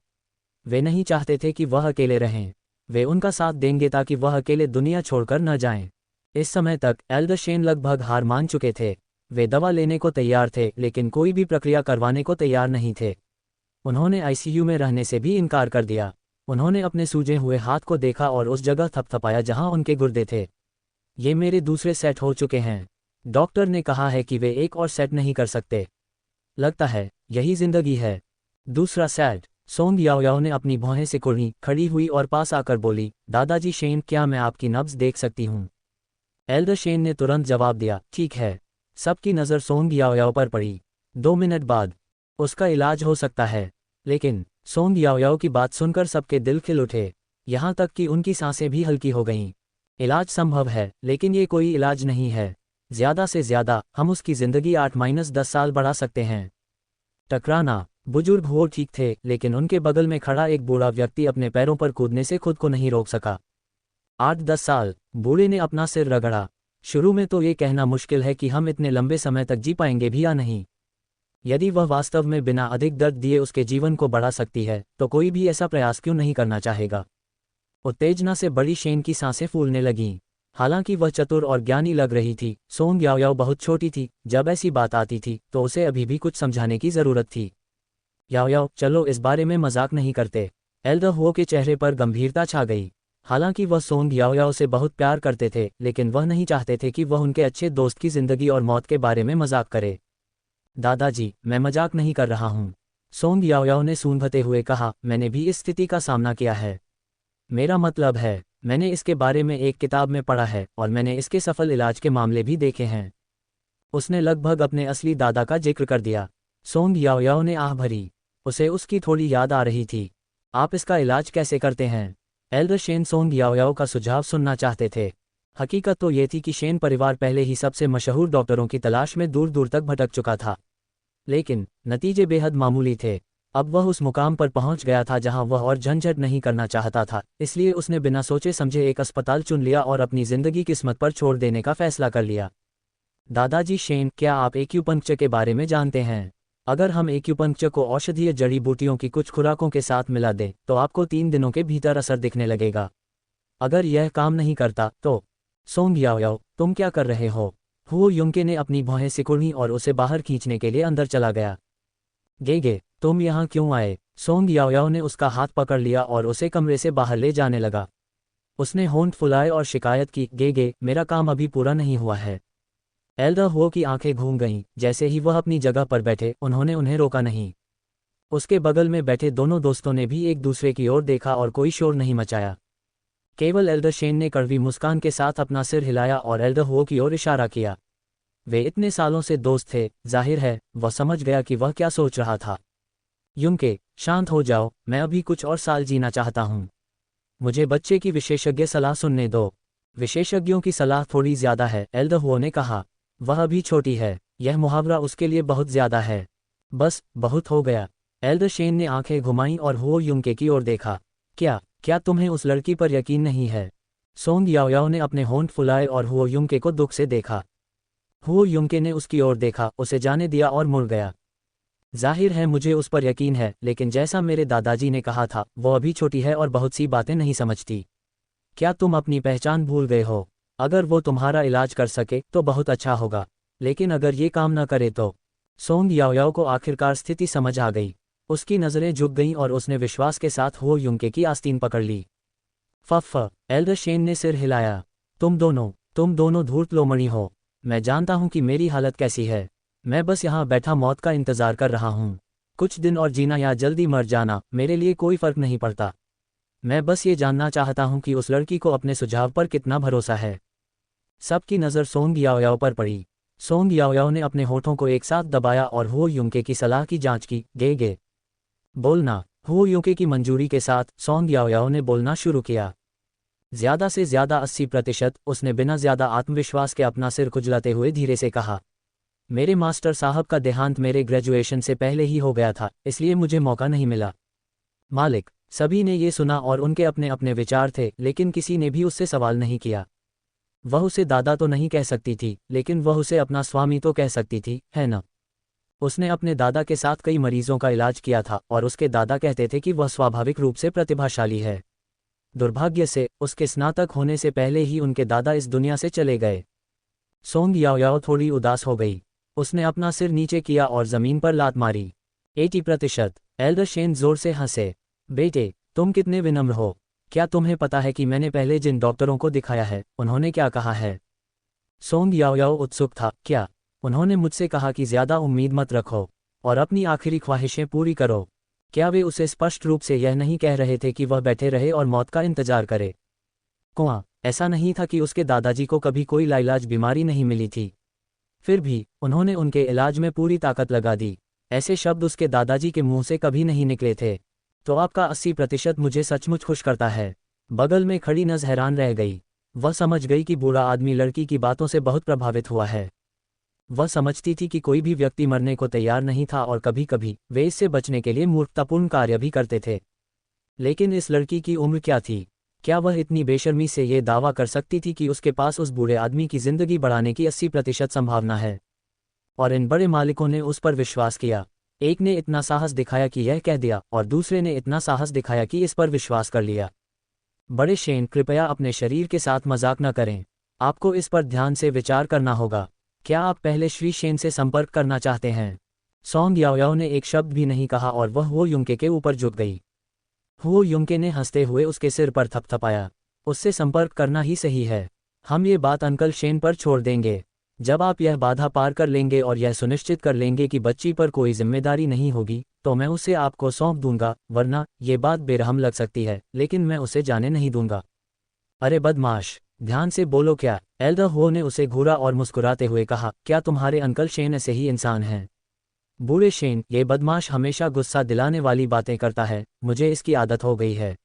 वे नहीं चाहते थे कि वह अकेले रहें। वे उनका साथ देंगे ताकि वह अकेले दुनिया छोड़कर न जाएं। इस समय तक एल्डर शेन लगभग हार मान चुके थे। वे दवा लेने को तैयार थे लेकिन कोई भी प्रक्रिया करवाने को तैयार नहीं थे। उन्होंने आईसीयू में रहने से भी इनकार कर दिया। उन्होंने अपने सूजे हुए हाथ को देखा और उस जगह थपथपाया जहां उनके गुर्दे थे। ये मेरे दूसरे सेट हो चुके हैं। डॉक्टर ने कहा है कि वे एक और सेट नहीं कर सकते। लगता है यही जिंदगी है। दूसरा सेट। सोंग याओयाओ ने अपनी भौहें सिकुड़ी खड़ी हुई और पास आकर बोली, दादाजी शेन, क्या मैं आपकी नब्ज देख सकती हूँ? एल्डर शेन ने तुरंत जवाब दिया, ठीक है। सबकी नज़र सोंग याओयाओ पर पड़ी। 2 मिनट बाद उसका इलाज हो सकता है। लेकिन सोंग याओयाओ की बात सुनकर सबके दिल खिल उठे, यहाँ तक कि उनकी सांसें भी हल्की हो गईं। इलाज संभव है लेकिन ये कोई इलाज नहीं है। ज़्यादा से ज़्यादा हम उसकी ज़िंदगी 8-10 साल बढ़ा सकते हैं। टकराना। बुजुर्ग वो ठीक थे लेकिन उनके बगल में खड़ा एक बूढ़ा व्यक्ति अपने पैरों पर कूदने से खुद को नहीं रोक सका। 8-10 साल। बूढ़े ने अपना सिर रगड़ा। शुरू में तो ये कहना मुश्किल है कि हम इतने लंबे समय तक जी पाएंगे भी या नहीं। यदि वह वास्तव में बिना अधिक दर्द दिए उसके जीवन को बढ़ा सकती है तो कोई भी ऐसा प्रयास क्यों नहीं करना चाहेगा? उत्तेजना से बड़ी शेन की सांसें फूलने लगीं। हालांकि वह चतुर और ज्ञानी लग रही थी, सोंग याओयाओ बहुत छोटी थी। जब ऐसी बात आती थी तो उसे अभी भी कुछ समझाने की ज़रूरत थी। याओयाओ, चलो इस बारे में मजाक नहीं करते। एल्डर हुओ के चेहरे पर गंभीरता छा गई। हालांकि वह सोंग याओयाओ से बहुत प्यार करते थे लेकिन वह नहीं चाहते थे कि वह उनके अच्छे दोस्त की जिंदगी और मौत के बारे में मजाक करे। दादाजी, मैं मजाक नहीं कर रहा हूँ, सोंग याओयाओ ने सूंघते हुए कहा। मैंने भी इस स्थिति का सामना किया है। मेरा मतलब है, मैंने इसके बारे में एक किताब में पढ़ा है और मैंने इसके सफल इलाज के मामले भी देखे हैं। उसने लगभग अपने असली दादा का जिक्र कर दिया। सोंग याओयाओ ने आह भरी। उसे उसकी थोड़ी याद आ रही थी। आप इसका इलाज कैसे करते हैं? एल्डर शेन सोंग याओयाओ का सुझाव सुनना चाहते थे। हकीकत तो ये थी कि शेन परिवार पहले ही सबसे मशहूर डॉक्टरों की तलाश में दूर दूर तक भटक चुका था। लेकिन नतीजे बेहद मामूली थे। अब वह उस मुकाम पर पहुंच गया था जहां वह और झंझट नहीं करना चाहता था, इसलिए उसने बिना सोचे समझे एक अस्पताल चुन लिया और अपनी जिंदगी किस्मत पर छोड़ देने का फैसला कर लिया। दादाजी शेन, क्या आप एक्यूपंक्चर के बारे में जानते हैं? अगर हम एक्यूपंक्चर को औषधीय जड़ी बूटियों की कुछ खुराकों के साथ मिला दें तो आपको 3 दिनों के भीतर असर दिखने लगेगा। अगर यह काम नहीं करता तो? सोंग याओयाओ, तुम क्या कर रहे हो? हुओ युंके ने अपनी भौहें सिकुड़ी और उसे बाहर खींचने के लिए अंदर चला गया। गेगे, तुम यहाँ क्यों आए? सोंग याओयाओ ने उसका हाथ पकड़ लिया और उसे कमरे से बाहर ले जाने लगा। उसने होंठ फुलाए और शिकायत की, गेगे, मेरा काम अभी पूरा नहीं हुआ है। एल्डर हुओ की आंखें घूम गईं। जैसे ही वह अपनी जगह पर बैठे उन्होंने उन्हें रोका नहीं। उसके बगल में बैठे दोनों दोस्तों ने भी एक दूसरे की ओर देखा और कोई शोर नहीं मचाया। केवल एल्डर शेन ने कड़वी मुस्कान के साथ अपना सिर हिलाया और एल्डर हुओ की ओर इशारा किया। वे इतने सालों से दोस्त थे, जाहिर है वह समझ गया कि वह क्या सोच रहा था। युंके, शांत हो जाओ, मैं अभी कुछ और साल जीना चाहता हूँ। मुझे बच्चे की विशेषज्ञ सलाह सुनने दो। विशेषज्ञों की सलाह थोड़ी ज्यादा है, एल्डर हुओ ने कहा। वह अभी छोटी है, यह मुहावरा उसके लिए बहुत ज्यादा है। बस बहुत हो गया। एल्डर शेन ने आंखें घुमाईं और हुओ युंके की ओर देखा। क्या तुम्हें उस लड़की पर यकीन नहीं है? सोंग याओयाओ ने अपने होंठ फुलाए और हुओ युंके को दुख से देखा। हुओ युंके ने उसकी ओर देखा, उसे जाने दिया और मुड़ गया। जाहिर है मुझे उस पर यकीन है, लेकिन जैसा मेरे दादाजी ने कहा था, वो अभी छोटी है और बहुत सी बातें नहीं समझती। क्या तुम अपनी पहचान भूल गए हो? अगर वो तुम्हारा इलाज कर सके तो बहुत अच्छा होगा, लेकिन अगर ये काम न करे तो। सोंग याओयाओ को आखिरकार स्थिति समझ आ गई। उसकी नज़रें झुक गईं और उसने विश्वास के साथ हुओ युंके की आस्तीन पकड़ ली। फफ, एल्डर शेन ने सिर हिलाया। तुम दोनों धूर्त लोमड़ी हो। मैं जानता हूं कि मेरी हालत कैसी है। मैं बस यहाँ बैठा मौत का इंतजार कर रहा हूँ। कुछ दिन और जीना या जल्दी मर जाना मेरे लिए कोई फर्क नहीं पड़ता। मैं बस ये जानना चाहता हूँ कि उस लड़की को अपने सुझाव पर कितना भरोसा है। सबकी नज़र सोंग याओयाओ पर पड़ी। सोंग याओयाओ ने अपने होठों को एक साथ दबाया और हुओ युंके की सलाह की जांच की। गे बोलना। हुओ युंके की मंजूरी के साथ सोंग याओयाओ ने बोलना शुरू किया। ज्यादा से ज्यादा 80%, उसने बिना ज्यादा आत्मविश्वास के अपना सिर खुजलाते हुए धीरे से कहा। मेरे मास्टर साहब का देहांत मेरे ग्रेजुएशन से पहले ही हो गया था, इसलिए मुझे मौका नहीं मिला। मालिक। सभी ने ये सुना और उनके अपने अपने विचार थे, लेकिन किसी ने भी उससे सवाल नहीं किया। वह उसे दादा तो नहीं कह सकती थी, लेकिन वह उसे अपना स्वामी तो कह सकती थी, है न? उसने अपने दादा के साथ कई मरीजों का इलाज किया था और उसके दादा कहते थे कि वह स्वाभाविक रूप से प्रतिभाशाली है। दुर्भाग्य से उसके स्नातक होने से पहले ही उनके दादा इस दुनिया से चले गए। सोंग याओयाओ थोड़ी उदास हो गई। उसने अपना सिर नीचे किया और जमीन पर लात मारी। 80%। एल्डर शेन जोर से हंसे। बेटे, तुम कितने विनम्र हो। क्या तुम्हें पता है कि मैंने पहले जिन डॉक्टरों को दिखाया है, उन्होंने क्या कहा है? सोंग याओयाओ उत्सुक था। क्या? उन्होंने मुझसे कहा कि ज्यादा उम्मीद मत रखो और अपनी आखिरी ख्वाहिशें पूरी करो। क्या वे उसे स्पष्ट रूप से यह नहीं कह रहे थे कि वह बैठे रहे और मौत का इंतजार करे? कुआं। ऐसा नहीं था कि उसके दादाजी को कभी कोई लाइलाज बीमारी नहीं मिली थी। फिर भी उन्होंने उनके इलाज में पूरी ताकत लगा दी। ऐसे शब्द उसके दादाजी के मुंह से कभी नहीं निकले थे। तो आपका 80% मुझे सचमुच खुश करता है। बगल में खड़ी नज़ हैरान रह गई। वह समझ गई कि बूढ़ा आदमी लड़की की बातों से बहुत प्रभावित हुआ है। वह समझती थी कि कोई भी व्यक्ति मरने को तैयार नहीं था और कभी कभी वे इससे बचने के लिए मूर्खतापूर्ण कार्य भी करते थे। लेकिन इस लड़की की उम्र क्या थी? क्या वह इतनी बेशर्मी से ये दावा कर सकती थी कि उसके पास उस बूढ़े आदमी की जिंदगी बढ़ाने की 80% संभावना है? और इन बड़े मालिकों ने उस पर विश्वास किया। एक ने इतना साहस दिखाया कि यह कह दिया और दूसरे ने इतना साहस दिखाया कि इस पर विश्वास कर लिया। बड़े शेन, कृपया अपने शरीर के साथ मजाक न करें। आपको इस पर ध्यान से विचार करना होगा। क्या आप पहले श्री शेन से संपर्क करना चाहते हैं? सोंग याओयाओ ने एक शब्द भी नहीं कहा और वह हुओ युंके के ऊपर झुक गई। हुओ युंके ने हंसते हुए उसके सिर पर थपथपाया। उससे संपर्क करना ही सही है। हम ये बात अंकल शेन पर छोड़ देंगे। जब आप यह बाधा पार कर लेंगे और यह सुनिश्चित कर लेंगे कि बच्ची पर कोई जिम्मेदारी नहीं होगी, तो मैं उसे आपको सौंप दूंगा, वरना ये बात बेरहम लग सकती है, लेकिन मैं उसे जाने नहीं दूंगा। अरे बदमाश, ध्यान से बोलो। क्या? एल्डर हो ने उसे घूरा और मुस्कुराते हुए कहा, क्या तुम्हारे अंकल शेन ऐसे ही इंसान हैं? बूढ़े शेन, ये बदमाश हमेशा गुस्सा दिलाने वाली बातें करता है, मुझे इसकी आदत हो गई है।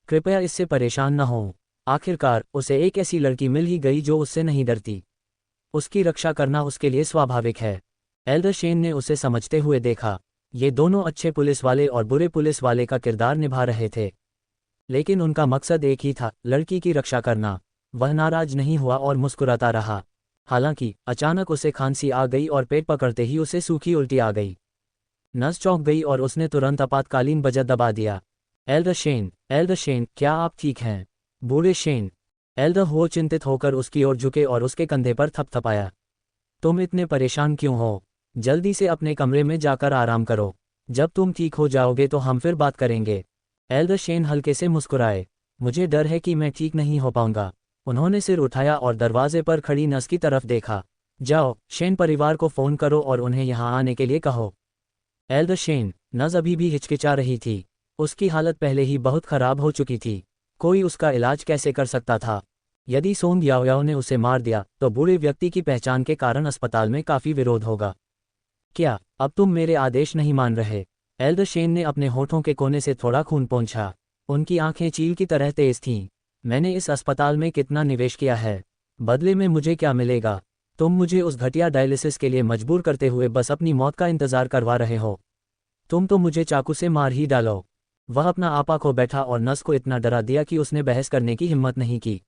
कृपया इससे परेशान न हो। आखिरकार उसे एक ऐसी लड़की मिल ही गई जो उससे नहीं डरती। उसकी रक्षा करना उसके लिए स्वाभाविक है। एल्डर शेन ने उसे समझते हुए देखा। ये दोनों अच्छे पुलिस वाले और बुरे पुलिस वाले का किरदार निभा रहे थे, लेकिन उनका मकसद एक ही था, लड़की की रक्षा करना। वह नाराज नहीं हुआ और मुस्कुराता रहा। हालांकि अचानक उसे खांसी आ गई और पेट पकड़ते ही उसे सूखी उल्टी आ गई। नस चौंक गई और उसने तुरंत आपातकालीन बजट दबा दिया। एल्डर शेन, क्या आप ठीक हैं? बूढ़े शेन। एल्डर हो चिंतित होकर उसकी ओर झुके और उसके कंधे पर थपथपाया। तुम इतने परेशान क्यों हो? जल्दी से अपने कमरे में जाकर आराम करो। जब तुम ठीक हो जाओगे तो हम फिर बात करेंगे। एल्डर शेन हल्के से मुस्कुराए। मुझे डर है कि मैं ठीक नहीं हो पाऊंगा। उन्होंने सिर उठाया और दरवाजे पर खड़ी नस की तरफ देखा। जाओ, शेन परिवार को फ़ोन करो और उन्हें यहाँ आने के लिए कहो। Elder Shane. नस अभी भी हिचकिचा रही थी। उसकी हालत पहले ही बहुत खराब हो चुकी थी। कोई उसका इलाज कैसे कर सकता था? यदि सोंग याओयाओ ने उसे मार दिया तो बूढ़े व्यक्ति की पहचान के कारण अस्पताल में काफ़ी विरोध होगा। क्या अब तुम मेरे आदेश नहीं मान रहे? एल्डर शेन ने अपने होठों के कोने से थोड़ा खून पोंछा। उनकी आंखें चील की तरह तेज थीं। मैंने इस अस्पताल में कितना निवेश किया है, बदले में मुझे क्या मिलेगा? तुम मुझे उस घटिया डायलिसिस के लिए मजबूर करते हुए बस अपनी मौत का इंतजार करवा रहे हो। तुम तो मुझे चाकू से मार ही डालो। वह अपना आपा खो बैठा और नस को इतना डरा दिया कि उसने बहस करने की हिम्मत नहीं की।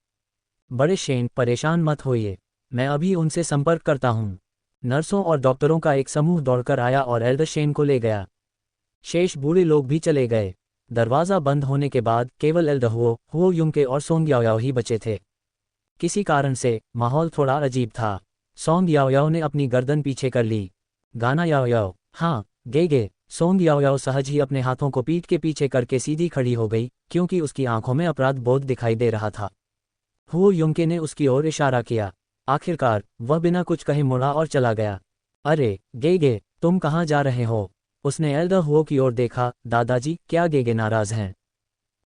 बड़े शेन, परेशान मत होइए। मैं अभी उनसे संपर्क करता हूँ। नर्सों और डॉक्टरों का एक समूह दौड़कर आया और एल्डर शेन को ले गया। शेष बूढ़े लोग भी चले गए। दरवाज़ा बंद होने के बाद केवल एल्डर हुओ युंके और सोंग याओयाओ ही बचे थे। किसी कारण से माहौल थोड़ा अजीब था। सोंग याओयाओ ने अपनी गर्दन पीछे कर ली। गाना याओयाओ, हाँ, गे। सोंग याओयाओ सहज ही अपने हाथों को पीठ के पीछे करके सीधी खड़ी हो गई, क्योंकि उसकी आंखों में अपराध बोध दिखाई दे रहा था। हुओ युंके ने उसकी ओर इशारा किया। आखिरकार वह बिना कुछ कहे मुड़ा और चला गया। अरे गे, तुम कहाँ जा रहे हो? उसने एल्डर हुओ की ओर देखा। दादाजी, क्या गेगे नाराज हैं?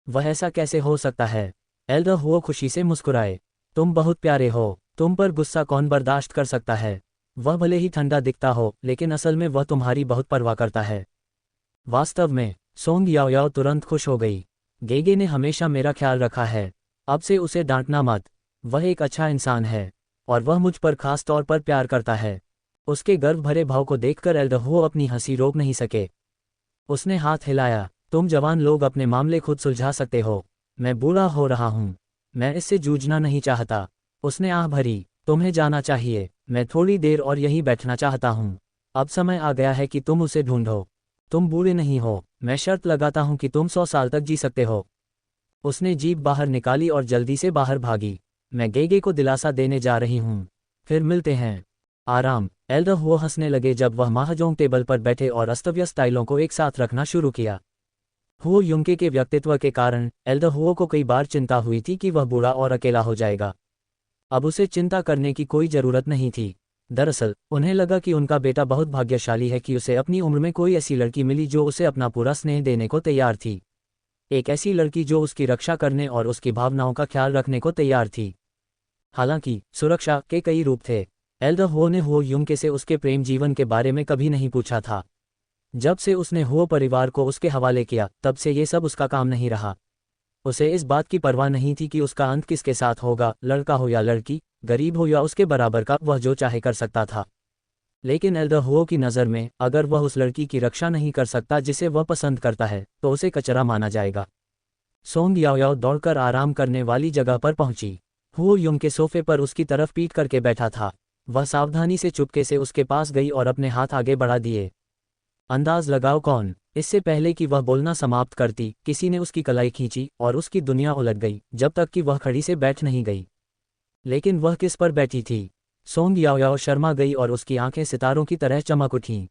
वह ऐसा कैसे हो सकता है? एल्डर हुओ खुशी से मुस्कुराए। तुम बहुत प्यारे हो, तुम पर गुस्सा कौन बर्दाश्त कर सकता है? वह भले ही ठंडा दिखता हो, लेकिन असल में वह तुम्हारी बहुत परवाह करता है। वास्तव में, सोंग याओयाओ तुरंत खुश हो गई। गेगे ने हमेशा मेरा ख्याल रखा है, अब से उसे डांटना मत। वह एक अच्छा इंसान है, और वह मुझ पर खास तौर पर प्यार करता है। उसके गर्व भरे भाव को देखकर एल्डर हुओ अपनी हंसी रोक नहीं सके। उसने हाथ हिलाया। तुम जवान लोग अपने मामले खुद सुलझा सकते हो, मैं बूढ़ा हो रहा हूँ, मैं इससे जूझना नहीं चाहता। उसने आह भरी। तुम्हें जाना चाहिए, मैं थोड़ी देर और यहीं बैठना चाहता हूँ। अब समय आ गया है कि तुम उसे ढूंढो। तुम बूढ़े नहीं हो, मैं शर्त लगाता हूँ कि तुम 100 साल तक जी सकते हो। उसने जीभ बाहर निकाली और जल्दी से बाहर भागी। मैं गेगे को दिलासा देने जा रही हूँ, फिर मिलते हैं। आराम। एल्डर हुओ हंसने लगे जब वह महाजोंग टेबल पर बैठे और अस्तव्यस्त टाइलों को एक साथ रखना शुरू किया। हुओ युंके के व्यक्तित्व के कारण एल्डर हुओ को कई बार चिंता हुई थी कि वह बूढ़ा और अकेला हो जाएगा। अब उसे चिंता करने की कोई जरूरत नहीं थी। दरअसल उन्हें लगा कि उनका बेटा बहुत भाग्यशाली है कि उसे अपनी उम्र में कोई ऐसी लड़की मिली जो उसे अपना पूरा स्नेह देने को तैयार थी। एक ऐसी लड़की जो उसकी रक्षा करने और उसकी भावनाओं का ख्याल रखने को तैयार थी। हालांकि सुरक्षा के कई रूप थे। एल्डर हुओ ने हुओ युंके से उसके प्रेम जीवन के बारे में कभी नहीं पूछा था। जब से उसने हुओ परिवार को उसके हवाले किया, तब से ये सब उसका काम नहीं रहा। उसे इस बात की परवाह नहीं थी कि उसका अंत किसके साथ होगा, लड़का हो या लड़की, गरीब हो या उसके बराबर का, वह जो चाहे कर सकता था। लेकिन एल्डर हुओ की नज़र में अगर वह उस लड़की की रक्षा नहीं कर सकता जिसे वह पसंद करता है, तो उसे कचरा माना जाएगा। सोंग याओयाओ दौड़कर आराम करने वाली जगह पर पहुंची। हुओ युंग के सोफे पर उसकी तरफ पीट करके बैठा था। वह सावधानी से चुपके से उसके पास गई और अपने हाथ आगे बढ़ा दिए। अंदाज लगाओ कौन? इससे पहले कि वह बोलना समाप्त करती, किसी ने उसकी कलाई खींची और उसकी दुनिया उलट गई, जब तक कि वह खड़ी से बैठ नहीं गई। लेकिन वह किस पर बैठी थी? सोंग याओयाओ शर्मा गई और उसकी आंखें सितारों की तरह चमक उठीं।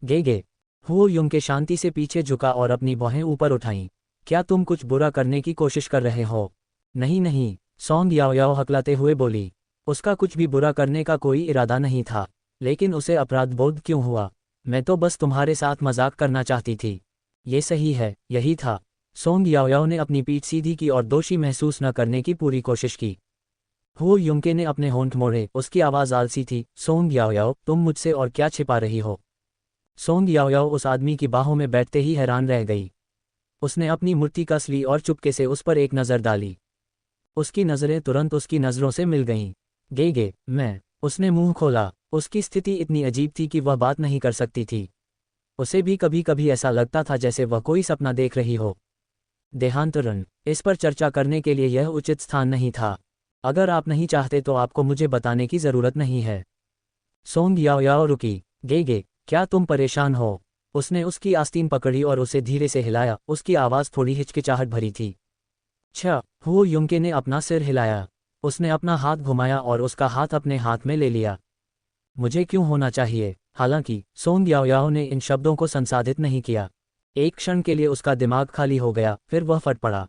गे। हुओ युंग के शांति से पीछे झुका और अपनी भौहें ऊपर उठाईं। क्या तुम कुछ बुरा करने की कोशिश कर रहे हो? नहीं, सोंग याओयाओ हकलाते हुए बोली। उसका कुछ भी बुरा करने का कोई इरादा नहीं था, लेकिन उसे अपराध बोध क्यों हुआ? मैं तो बस तुम्हारे साथ मजाक करना चाहती थी। ये सही है, यही था। सोंग याओयाओ ने अपनी पीठ सीधी की और दोषी महसूस न करने की पूरी कोशिश की। हुओ युंके ने अपने होंठ मोड़े। उसकी आवाज़ आलसी थी। सोंग याओयाओ, तुम मुझसे और क्या छिपा रही हो? सोंग याओयाओ उस आदमी की बाहों में बैठते ही हैरान रह गई। उसने अपनी मुट्ठी कस ली और चुपके से उस पर एक नज़र डाली। उसकी नज़रें तुरंत उसकी नज़रों से मिल गईं। गे, मैं। उसने मुंह खोला। उसकी स्थिति इतनी अजीब थी कि वह बात नहीं कर सकती थी। उसे भी कभी कभी ऐसा लगता था जैसे वह कोई सपना देख रही हो। देहांतरण। इस पर चर्चा करने के लिए यह उचित स्थान नहीं था। अगर आप नहीं चाहते तो आपको मुझे बताने की ज़रूरत नहीं है। सोंग याओयाओ रुकी। गे, क्या तुम परेशान हो? उसने उसकी आस्तीन पकड़ी और उसे धीरे से हिलाया। उसकी आवाज़ थोड़ी हिचकिचाहट भरी थी। हुओ युंके ने अपना सिर हिलाया। उसने अपना हाथ घुमाया और उसका हाथ अपने हाथ में ले लिया। मुझे क्यों होना चाहिए? हालांकि सोंग याओयाओ ने इन शब्दों को संसाधित नहीं किया। एक क्षण के लिए उसका दिमाग खाली हो गया, फिर वह फट पड़ा।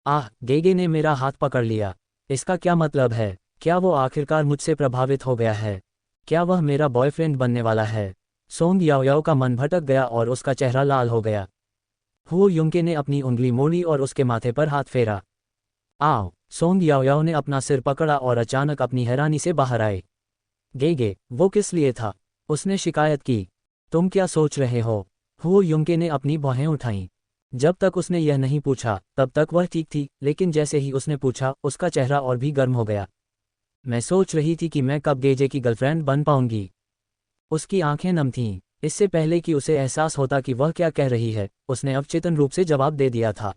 आह, गेगे ने मेरा हाथ पकड़ लिया। इसका क्या मतलब है? क्या वो आखिरकार मुझसे प्रभावित हो गया है? क्या वह मेरा बॉयफ्रेंड बनने वाला है? सोंग याओयाओ का मन भटक गया और उसका चेहरा लाल हो गया। हुओ युंके ने अपनी उंगली मोड़ी और उसके माथे पर हाथ फेरा। आओ। सोंग याओयाओ ने अपना सिर पकड़ा और अचानक अपनी हैरानी से बाहर आए। गे, वो किस लिए था? उसने शिकायत की। तुम क्या सोच रहे हो? हुओ युंके ने अपनी भौहें उठाईं। जब तक उसने यह नहीं पूछा तब तक वह ठीक थी, लेकिन जैसे ही उसने पूछा उसका चेहरा और भी गर्म हो गया। मैं सोच रही थी कि मैं कब गेजे की गर्लफ्रेंड बन पाऊंगी। उसकी आंखें नम थीं। इससे पहले कि उसे एहसास होता कि वह क्या कह रही है, उसने अवचेतन रूप से जवाब दे दिया था।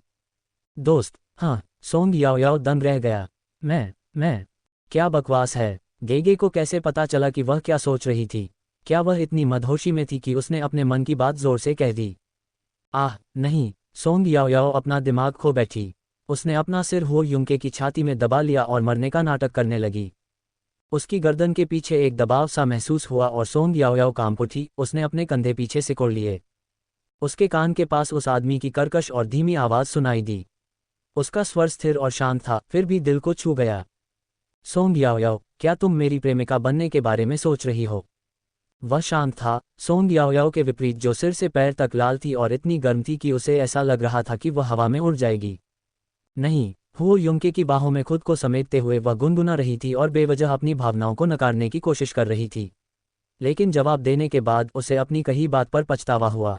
दोस्त। हाँ। सोंग याओयाओ दंग रह गया। मैं। क्या बकवास है? गेगे को कैसे पता चला कि वह क्या सोच रही थी? क्या वह इतनी मदहोशी में थी कि उसने अपने मन की बात जोर से कह दी? आह नहीं! सोंग याओयाओ अपना दिमाग खो बैठी। उसने अपना सिर हो युंके की छाती में दबा लिया और मरने का नाटक करने लगी। उसकी गर्दन के पीछे एक दबाव सा महसूस हुआ और सोंग याओयाओ कांप उठी। उसने अपने कंधे पीछे सिकोड़ लिए। उसके कान के पास उस आदमी की कर्कश और धीमी आवाज़ सुनाई दी। उसका स्वर स्थिर और शांत था, फिर भी दिल को छू गया। सोंग याओयाओ, क्या तुम मेरी प्रेमिका बनने के बारे में सोच रही हो? वह शांत था, सोंग याओयाओ के विपरीत, जो सिर से पैर तक लाल थी और इतनी गर्म थी कि उसे ऐसा लग रहा था कि वह हवा में उड़ जाएगी। नहीं, हुओ युंके की बाहों में खुद को समेटते हुए वह गुनगुना रही थी और बेवजह अपनी भावनाओं को नकारने की कोशिश कर रही थी। लेकिन जवाब देने के बाद उसे अपनी कही बात पर पछतावा हुआ।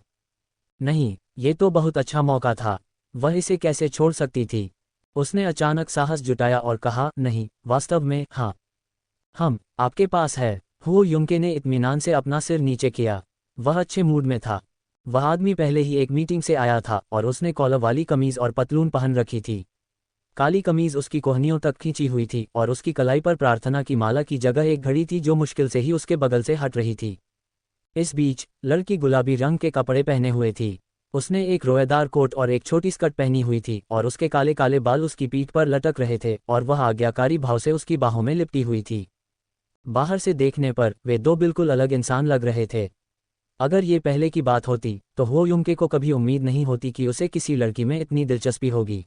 नहीं, ये तो बहुत अच्छा मौका था। वह इसे कैसे छोड़ सकती थी? उसने अचानक साहस जुटाया और कहा, नहीं, वास्तव में, हाँ। हम आपके पास है। हुओ युंके ने इत्मीनान से अपना सिर नीचे किया। वह अच्छे मूड में था। वह आदमी पहले ही एक मीटिंग से आया था और उसने कॉलर वाली कमीज और पतलून पहन रखी थी। काली कमीज उसकी कोहनियों तक खींची हुई थी और उसकी कलाई पर प्रार्थना की माला की जगह एक घड़ी थी जो मुश्किल से ही उसके बगल से हट रही थी। इस बीच लड़की गुलाबी रंग के कपड़े पहने हुए थी। उसने एक रोएदार कोट और एक छोटी स्कर्ट पहनी हुई थी और उसके काले काले बाल उसकी पीठ पर लटक रहे थे और वह आज्ञाकारी भाव से उसकी बाहों में लिपटी हुई थी। बाहर से देखने पर वे दो बिल्कुल अलग इंसान लग रहे थे। अगर ये पहले की बात होती तो हो युंके को कभी उम्मीद नहीं होती कि उसे किसी लड़की में इतनी दिलचस्पी होगी।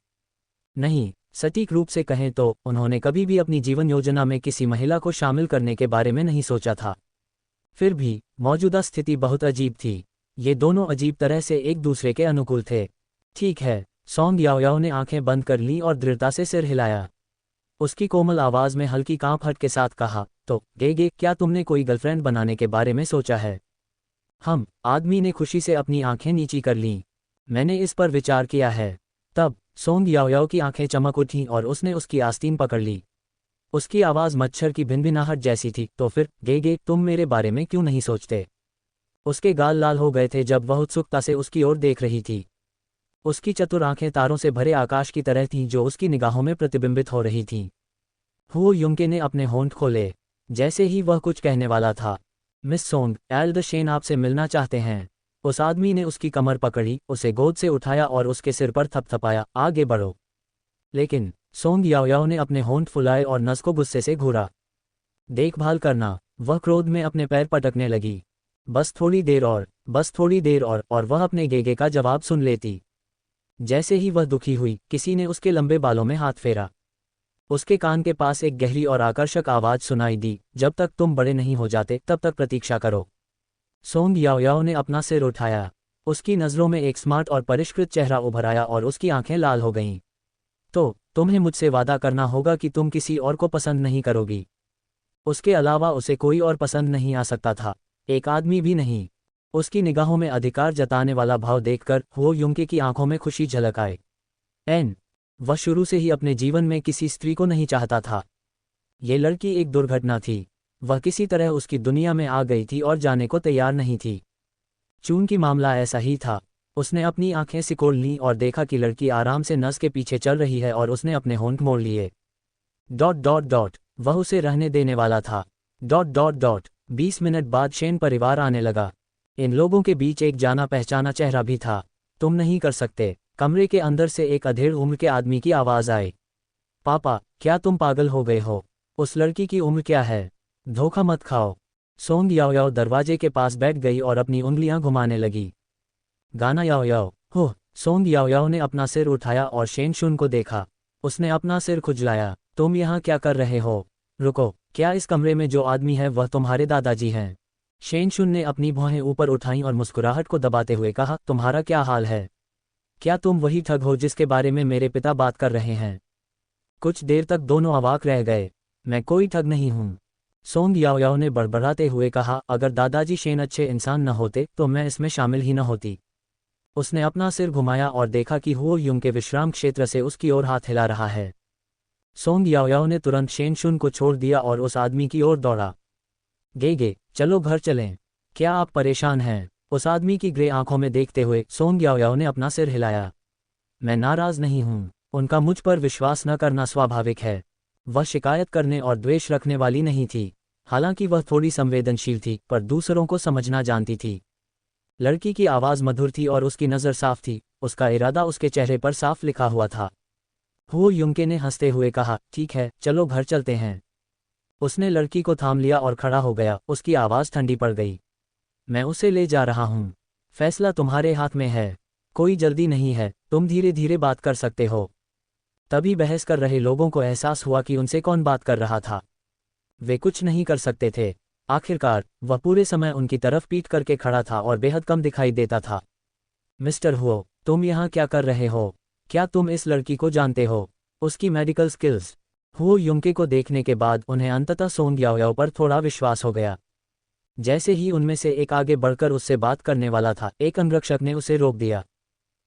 नहीं, सटीक रूप से कहें तो उन्होंने कभी भी अपनी जीवन योजना में किसी महिला को शामिल करने के बारे में नहीं सोचा था। फिर भी मौजूदा स्थिति बहुत अजीब थी। ये दोनों अजीब तरह से एक दूसरे के अनुकूल थे। ठीक है, सोंग याओयाओ ने आंखें बंद कर लीं और दृढ़ता से सिर हिलाया। उसकी कोमल आवाज में हल्की कांपहट के साथ कहा, तो गेगे, क्या तुमने कोई गर्लफ्रेंड बनाने के बारे में सोचा है? हम आदमी ने खुशी से अपनी आंखें नीची कर लीं। मैंने इस पर विचार किया है। तब सोंग याओयाओ की आंखें चमक उठीं और उसने उसकी आस्तीन पकड़ ली। उसकी आवाज़ मच्छर की भिनभिनाहट जैसी थी। तो फिर गेगे, तुम मेरे बारे में क्यों नहीं सोचते? उसके गाल लाल हो गए थे जब वह उत्सुकता से उसकी ओर देख रही थी। उसकी चतुर आंखें तारों से भरे आकाश की तरह थीं जो उसकी निगाहों में प्रतिबिंबित हो रही थीं। हुओ युंके ने अपने होंठ खोले। जैसे ही वह कुछ कहने वाला था, मिस सोंग, एल्डशेन आपसे मिलना चाहते हैं। उस आदमी ने उसकी कमर पकड़ी, उसे गोद से उठाया और उसके सिर पर थपथपाया, आगे बढ़ो। लेकिन सोंग याओयाओ ने अपने होंठ फुलाए और नस को गुस्से से घूरा। देखभाल करना। वह क्रोध में अपने पैर पटकने लगी। बस थोड़ी देर और, बस थोड़ी देर और वह अपने गेगे का जवाब सुन लेती। जैसे ही वह दुखी हुई, किसी ने उसके लंबे बालों में हाथ फेरा। उसके कान के पास एक गहरी और आकर्षक आवाज सुनाई दी, जब तक तुम बड़े नहीं हो जाते तब तक प्रतीक्षा करो। सोंग याओयाओ ने अपना सिर उठाया। उसकी नज़रों में एक स्मार्ट और परिष्कृत चेहरा उभर आया और उसकी आंखें लाल हो गईं। तो तुम्हें मुझसे वादा करना होगा कि तुम किसी और को पसंद नहीं करोगी। उसके अलावा उसे कोई और पसंद नहीं आ सकता था, एक आदमी भी नहीं। उसकी निगाहों में अधिकार जताने वाला भाव देखकर हुओ युंके की आंखों में खुशी झलक आए। वह शुरू से ही अपने जीवन में किसी स्त्री को नहीं चाहता था। ये लड़की एक दुर्घटना थी। वह किसी तरह उसकी दुनिया में आ गई थी और जाने को तैयार नहीं थी। चूंकि मामला ऐसा ही था, उसने अपनी आंखें सिकोड़ लीं और देखा कि लड़की आराम से नस के पीछे चल रही है और उसने अपने होंठ मोड़ लिए। ... वह उसे रहने देने वाला था। ... 20 मिनट बाद शेन परिवार आने लगा। इन लोगों के बीच एक जाना पहचाना चेहरा भी था। तुम नहीं कर सकते। कमरे के अंदर से एक अधेड़ उम्र के आदमी की आवाज़ आई। पापा, क्या तुम पागल हो गए हो? उस लड़की की उम्र क्या है? धोखा मत खाओ। सोंग याओयाओ दरवाजे के पास बैठ गई और अपनी उंगलियां घुमाने लगी। गाना याओयाओ। हो। सोंग याओयाओ ने अपना सिर उठाया और शेन शुन को देखा। उसने अपना सिर खुजलाया। तुम यहाँ क्या कर रहे हो? रुको, क्या इस कमरे में जो आदमी है वह तुम्हारे दादाजी हैं? शेन शुन ने अपनी भौहें ऊपर उठाईं और मुस्कुराहट को दबाते हुए कहा, तुम्हारा क्या हाल है? क्या तुम वही ठग हो जिसके बारे में मेरे पिता बात कर रहे हैं? कुछ देर तक दोनों अवाक रह गए। मैं कोई ठग नहीं हूँ, सोंग याओयाओ ने बड़बड़ाते हुए कहा। अगर दादाजी शेन अच्छे इंसान न होते तो मैं इसमें शामिल ही न होती। उसने अपना सिर घुमाया और देखा कि हुओ युंग के विश्राम क्षेत्र से उसकी ओर हाथ हिला रहा है। सोंग याओयाओ ने तुरंत शेन शुन को छोड़ दिया और उस आदमी की ओर दौड़ा। गेगे, चलो घर चलें। क्या आप परेशान हैं? उस आदमी की ग्रे आंखों में देखते हुए सोंग याओयाओ ने अपना सिर हिलाया। मैं नाराज नहीं हूं। उनका मुझ पर विश्वास न करना स्वाभाविक है। वह शिकायत करने और द्वेष रखने वाली नहीं थी। हालांकि वह थोड़ी संवेदनशील थी, पर दूसरों को समझना जानती थी। लड़की की आवाज़ मधुर थी और उसकी नज़र साफ थी, उसका इरादा उसके चेहरे पर साफ लिखा हुआ था। हो युंके ने हंसते हुए कहा, ठीक है, चलो घर चलते हैं। उसने लड़की को थाम लिया और खड़ा हो गया, उसकी आवाज़ ठंडी पड़ गई। मैं उसे ले जा रहा हूँ। फैसला तुम्हारे हाथ में है। कोई जल्दी नहीं है, तुम धीरे धीरे बात कर सकते हो। तभी बहस कर रहे लोगों को एहसास हुआ कि उनसे कौन बात कर रहा था। वे कुछ नहीं कर सकते थे। आखिरकार वह पूरे समय उनकी तरफ पीठ करके खड़ा था और बेहद कम दिखाई देता था। मिस्टर हुओ, तुम यहाँ क्या कर रहे हो? क्या तुम इस लड़की को जानते हो? उसकी मेडिकल स्किल्स? हुओ युंके को देखने के बाद उन्हें अंततः सोंग याओयाओ पर थोड़ा विश्वास हो गया। जैसे ही उनमें से एक आगे बढ़कर उससे बात करने वाला था, एक अंगरक्षक ने उसे रोक दिया।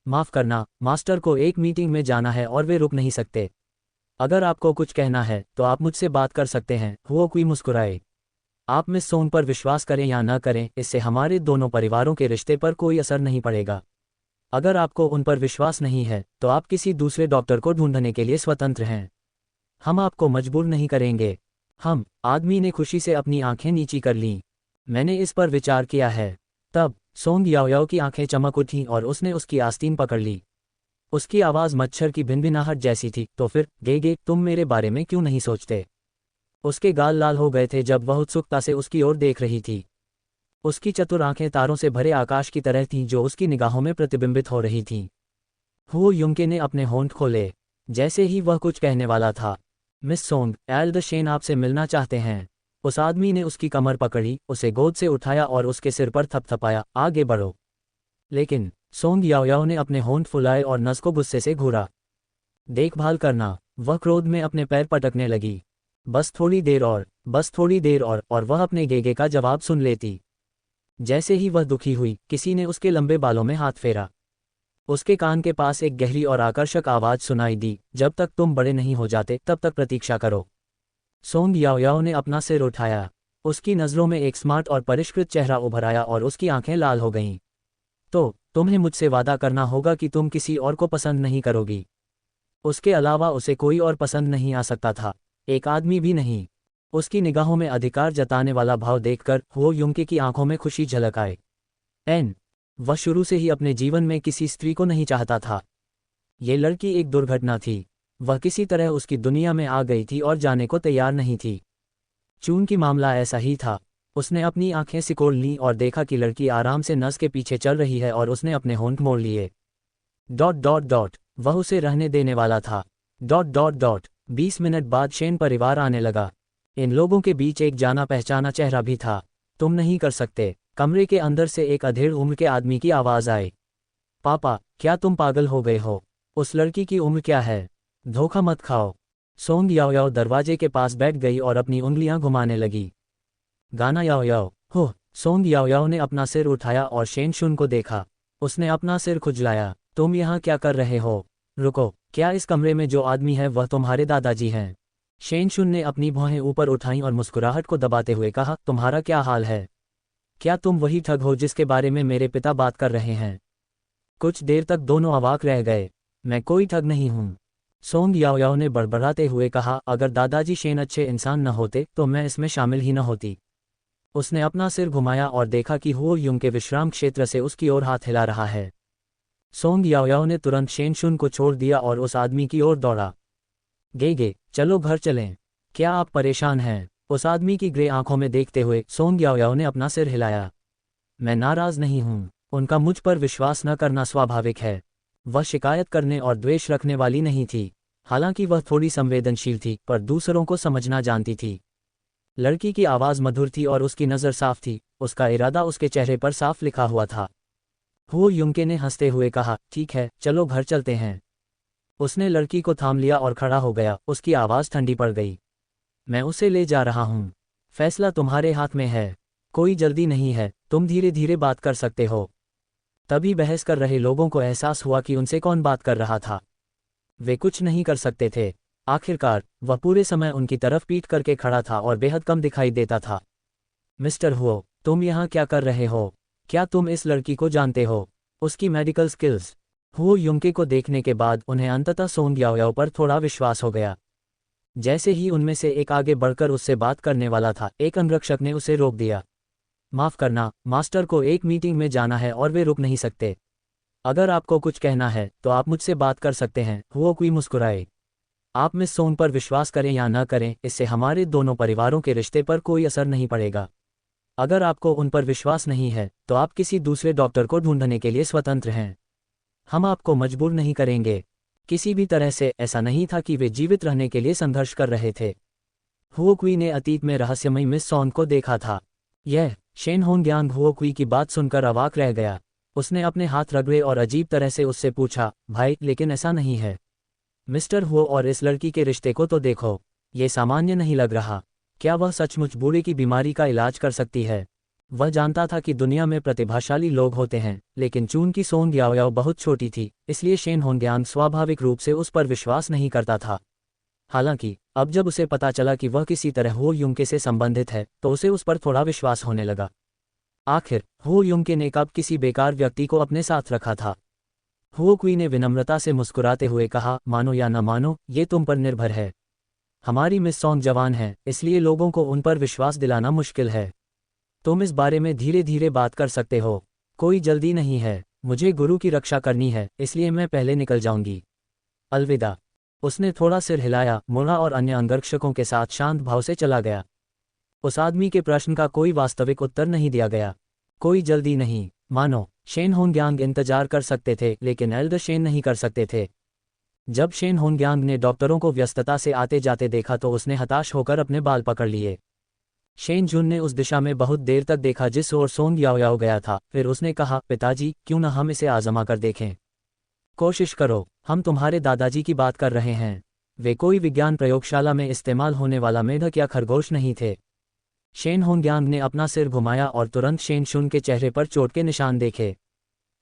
माफ़ करना, मास्टर को एक मीटिंग में जाना है और वे रुक नहीं सकते। अगर आपको कुछ कहना है तो आप मुझसे बात कर सकते हैं। हुओ कुई मुस्कुराए। आप मिस सोंग पर विश्वास करें या न करें, इससे हमारे दोनों परिवारों के रिश्ते पर कोई असर नहीं पड़ेगा। अगर आपको उन पर विश्वास नहीं है तो आप किसी दूसरे डॉक्टर को ढूंढने के लिए स्वतंत्र हैं। हम आपको मजबूर नहीं करेंगे। हम आदमी ने खुशी से अपनी आंखें नीची कर लीं। मैंने इस पर विचार किया है। तब सोंग याओयाओ की आंखें चमक उठीं और उसने उसकी आस्तीन पकड़ ली। उसकी आवाज़ मच्छर की भिनभिनाहट जैसी थी। तो फिर गेगे, तुम मेरे बारे में क्यों नहीं सोचते? उसके गाल लाल हो गए थे जब वह उत्सुकता से उसकी ओर देख रही थी। उसकी चतुर आंखें तारों से भरे आकाश की तरह थीं जो उसकी निगाहों में प्रतिबिंबित हो रही थीं। हुओ युंके ने अपने होंठ खोले। जैसे ही वह कुछ कहने वाला था, मिस सोंग, एल्डशेन आपसे मिलना चाहते हैं। उस आदमी ने उसकी कमर पकड़ी, उसे गोद से उठाया और उसके सिर पर थपथपाया, आगे बढ़ो। लेकिन सोंग याओयाओ ने अपने होंठ फुलाए और नस को गुस्से से घूरा। देखभाल करना। वह क्रोध में अपने पैर पटकने लगी। बस थोड़ी देर और, बस थोड़ी देर और वह अपने गेगे का जवाब सुन लेती। जैसे ही वह दुखी हुई, किसी ने उसके लंबे बालों में हाथ फेरा। उसके कान के पास एक गहरी और आकर्षक आवाज़ सुनाई दी, जब तक तुम बड़े नहीं हो जाते तब तक प्रतीक्षा करो। सोंग याओयाओ ने अपना सिर उठाया। उसकी नज़रों में एक स्मार्ट और परिष्कृत चेहरा उभर आया और उसकी आंखें लाल हो गईं। तो तुम्हें मुझसे वादा करना होगा कि तुम किसी और को पसंद नहीं करोगी। उसके अलावा उसे कोई और पसंद नहीं आ सकता था, एक आदमी भी नहीं। उसकी निगाहों में अधिकार जताने वाला भाव देखकर हुओ युंके की आंखों में खुशी झलक आए। वह शुरू से ही अपने जीवन में किसी स्त्री को नहीं चाहता था। ये लड़की एक दुर्घटना थी। वह किसी तरह उसकी दुनिया में आ गई थी और जाने को तैयार नहीं थी। चूंकि मामला ऐसा ही था, उसने अपनी आंखें सिकोड़ लीं और देखा कि लड़की आराम से नस के पीछे चल रही है और उसने अपने होंठ मोड़ लिए। ... वह उसे रहने देने वाला था। ... 20 मिनट बाद शेन परिवार आने लगा। इन लोगों के बीच एक जाना पहचाना चेहरा भी था। तुम नहीं कर सकते। कमरे के अंदर से एक अधेड़ उम्र के आदमी की आवाज़ आई। पापा, क्या तुम पागल हो गए हो? उस लड़की की उम्र क्या है? धोखा मत खाओ। सोंग याओयाओ दरवाजे के पास बैठ गई और अपनी उंगलियां घुमाने लगी। गाना याओयाओ। हो। सोंग याओयाओ ने अपना सिर उठाया और शेन शुन को देखा। उसने अपना सिर खुजलाया। तुम यहाँ क्या कर रहे हो? रुको, क्या इस कमरे में जो आदमी है वह तुम्हारे दादाजी हैं? शेन शुन ने अपनी भौहें ऊपर उठाईं और मुस्कुराहट को दबाते हुए कहा, तुम्हारा क्या हाल है? क्या तुम वही ठग हो जिसके बारे में मेरे पिता बात कर रहे हैं? कुछ देर तक दोनों अवाक रह गए। मैं कोई ठग नहीं हूँ, सोंग याओयाओ ने बड़बड़ाते हुए कहा। अगर दादाजी शेन अच्छे इंसान न होते तो मैं इसमें शामिल ही न होती। उसने अपना सिर घुमाया और देखा कि हुओ युंग के विश्राम क्षेत्र से उसकी ओर हाथ हिला रहा है। सोंग याओयाओ ने तुरंत शेन शुन को छोड़ दिया और उस आदमी की ओर दौड़ा। गेगे, चलो घर चलें। क्या आप परेशान हैं? उस आदमी की ग्रे आंखों में देखते हुए सोंग याओयाओ ने अपना सिर हिलाया। मैं नाराज नहीं हूं। उनका मुझ पर विश्वास न करना स्वाभाविक है। वह शिकायत करने और द्वेष रखने वाली नहीं थी। हालांकि वह थोड़ी संवेदनशील थी, पर दूसरों को समझना जानती थी। लड़की की आवाज़ मधुर थी और उसकी नज़र साफ थी, उसका इरादा उसके चेहरे पर साफ लिखा हुआ था। हुओ युंके ने हंसते हुए कहा, ठीक है, चलो घर चलते हैं। उसने लड़की को थाम लिया और खड़ा हो गया, उसकी आवाज़ ठंडी पड़ गई। मैं उसे ले जा रहा हूँ। फैसला तुम्हारे हाथ में है। कोई जल्दी नहीं है, तुम धीरे धीरे बात कर सकते हो। तभी बहस कर रहे लोगों को एहसास हुआ कि उनसे कौन बात कर रहा था। वे कुछ नहीं कर सकते थे। आखिरकार वह पूरे समय उनकी तरफ पीठ करके खड़ा था और बेहद कम दिखाई देता था। मिस्टर हुओ, तुम यहाँ क्या कर रहे हो? क्या तुम इस लड़की को जानते हो? उसकी मेडिकल स्किल्स? हुओ युंके को देखने के बाद उन्हें अंततः सोंग याओयाओ पर थोड़ा विश्वास हो गया। जैसे ही उनमें से एक आगे बढ़कर उससे बात करने वाला था, एक अंगरक्षक ने उसे रोक दिया। माफ़ करना, मास्टर को एक मीटिंग में जाना है और वे रुक नहीं सकते। अगर आपको कुछ कहना है तो आप मुझसे बात कर सकते हैं। हुओ कुई मुस्कुराए। आप मिस सोंग पर विश्वास करें या न करें, इससे हमारे दोनों परिवारों के रिश्ते पर कोई असर नहीं पड़ेगा। अगर आपको उन पर विश्वास नहीं है तो आप किसी दूसरे डॉक्टर को ढूंढने के लिए स्वतंत्र हैं। हम आपको मजबूर नहीं करेंगे। किसी भी तरह से ऐसा नहीं था कि वे जीवित रहने के लिए संघर्ष कर रहे थे। हुओ कुई ने अतीत में रहस्यमयी मिस सॉन को देखा था। यह शेन होंगयांग हुओ कुई की बात सुनकर अवाक रह गया। उसने अपने हाथ रगड़े और अजीब तरह से उससे पूछा, भाई, लेकिन ऐसा नहीं है। मिस्टर हुओ, और इस लड़की के रिश्ते को तो देखो, ये सामान्य नहीं लग रहा। क्या वह सचमुच बूढ़े की बीमारी का इलाज कर सकती है? वह जानता था कि दुनिया में प्रतिभाशाली लोग होते हैं, लेकिन चून की सोंग याओयाओ बहुत छोटी थी, इसलिए शेन होंगयांग स्वाभाविक रूप से उस पर विश्वास नहीं करता था। हालांकि अब जब उसे पता चला कि वह किसी तरह हो युंके से संबंधित है तो उसे उस पर थोड़ा विश्वास होने लगा। आखिर हो युंके ने कब किसी बेकार व्यक्ति को अपने साथ रखा था? हुओ कुई ने विनम्रता से मुस्कुराते हुए कहा, मानो या न मानो, ये तुम पर निर्भर है। हमारी मिस सॉन्ग जवान है, इसलिए लोगों को उन पर विश्वास दिलाना मुश्किल है। तुम इस बारे में धीरे धीरे बात कर सकते हो। कोई जल्दी नहीं है। मुझे गुरु की रक्षा करनी है, इसलिए मैं पहले निकल जाऊंगी। अलविदा। उसने थोड़ा सिर हिलाया, मुड़ा और अन्य अंगरक्षकों के साथ शांत भाव से चला गया। उस आदमी के प्रश्न का कोई वास्तविक उत्तर नहीं दिया गया। कोई जल्दी नहीं, मानो शेन होंगयांग इंतजार कर सकते थे, लेकिन एल्डर शेन नहीं कर सकते थे। जब शेन होंगयांग ने डॉक्टरों को व्यस्तता से आते जाते देखा तो उसने हताश होकर अपने बाल पकड़ लिए। शेन जुन ने उस दिशा में बहुत देर तक देखा जिस ओर सोंग याओयाओ गया था। फिर उसने कहा, पिताजी, क्यों न हम इसे आजमा कर देखें? कोशिश करो। हम तुम्हारे दादाजी की बात कर रहे हैं। वे कोई विज्ञान प्रयोगशाला में इस्तेमाल होने वाला मेढक या खरगोश नहीं थे। शेन होंगयांग ने अपना सिर घुमाया और तुरंत शेन शुन के चेहरे पर चोट के निशान देखे।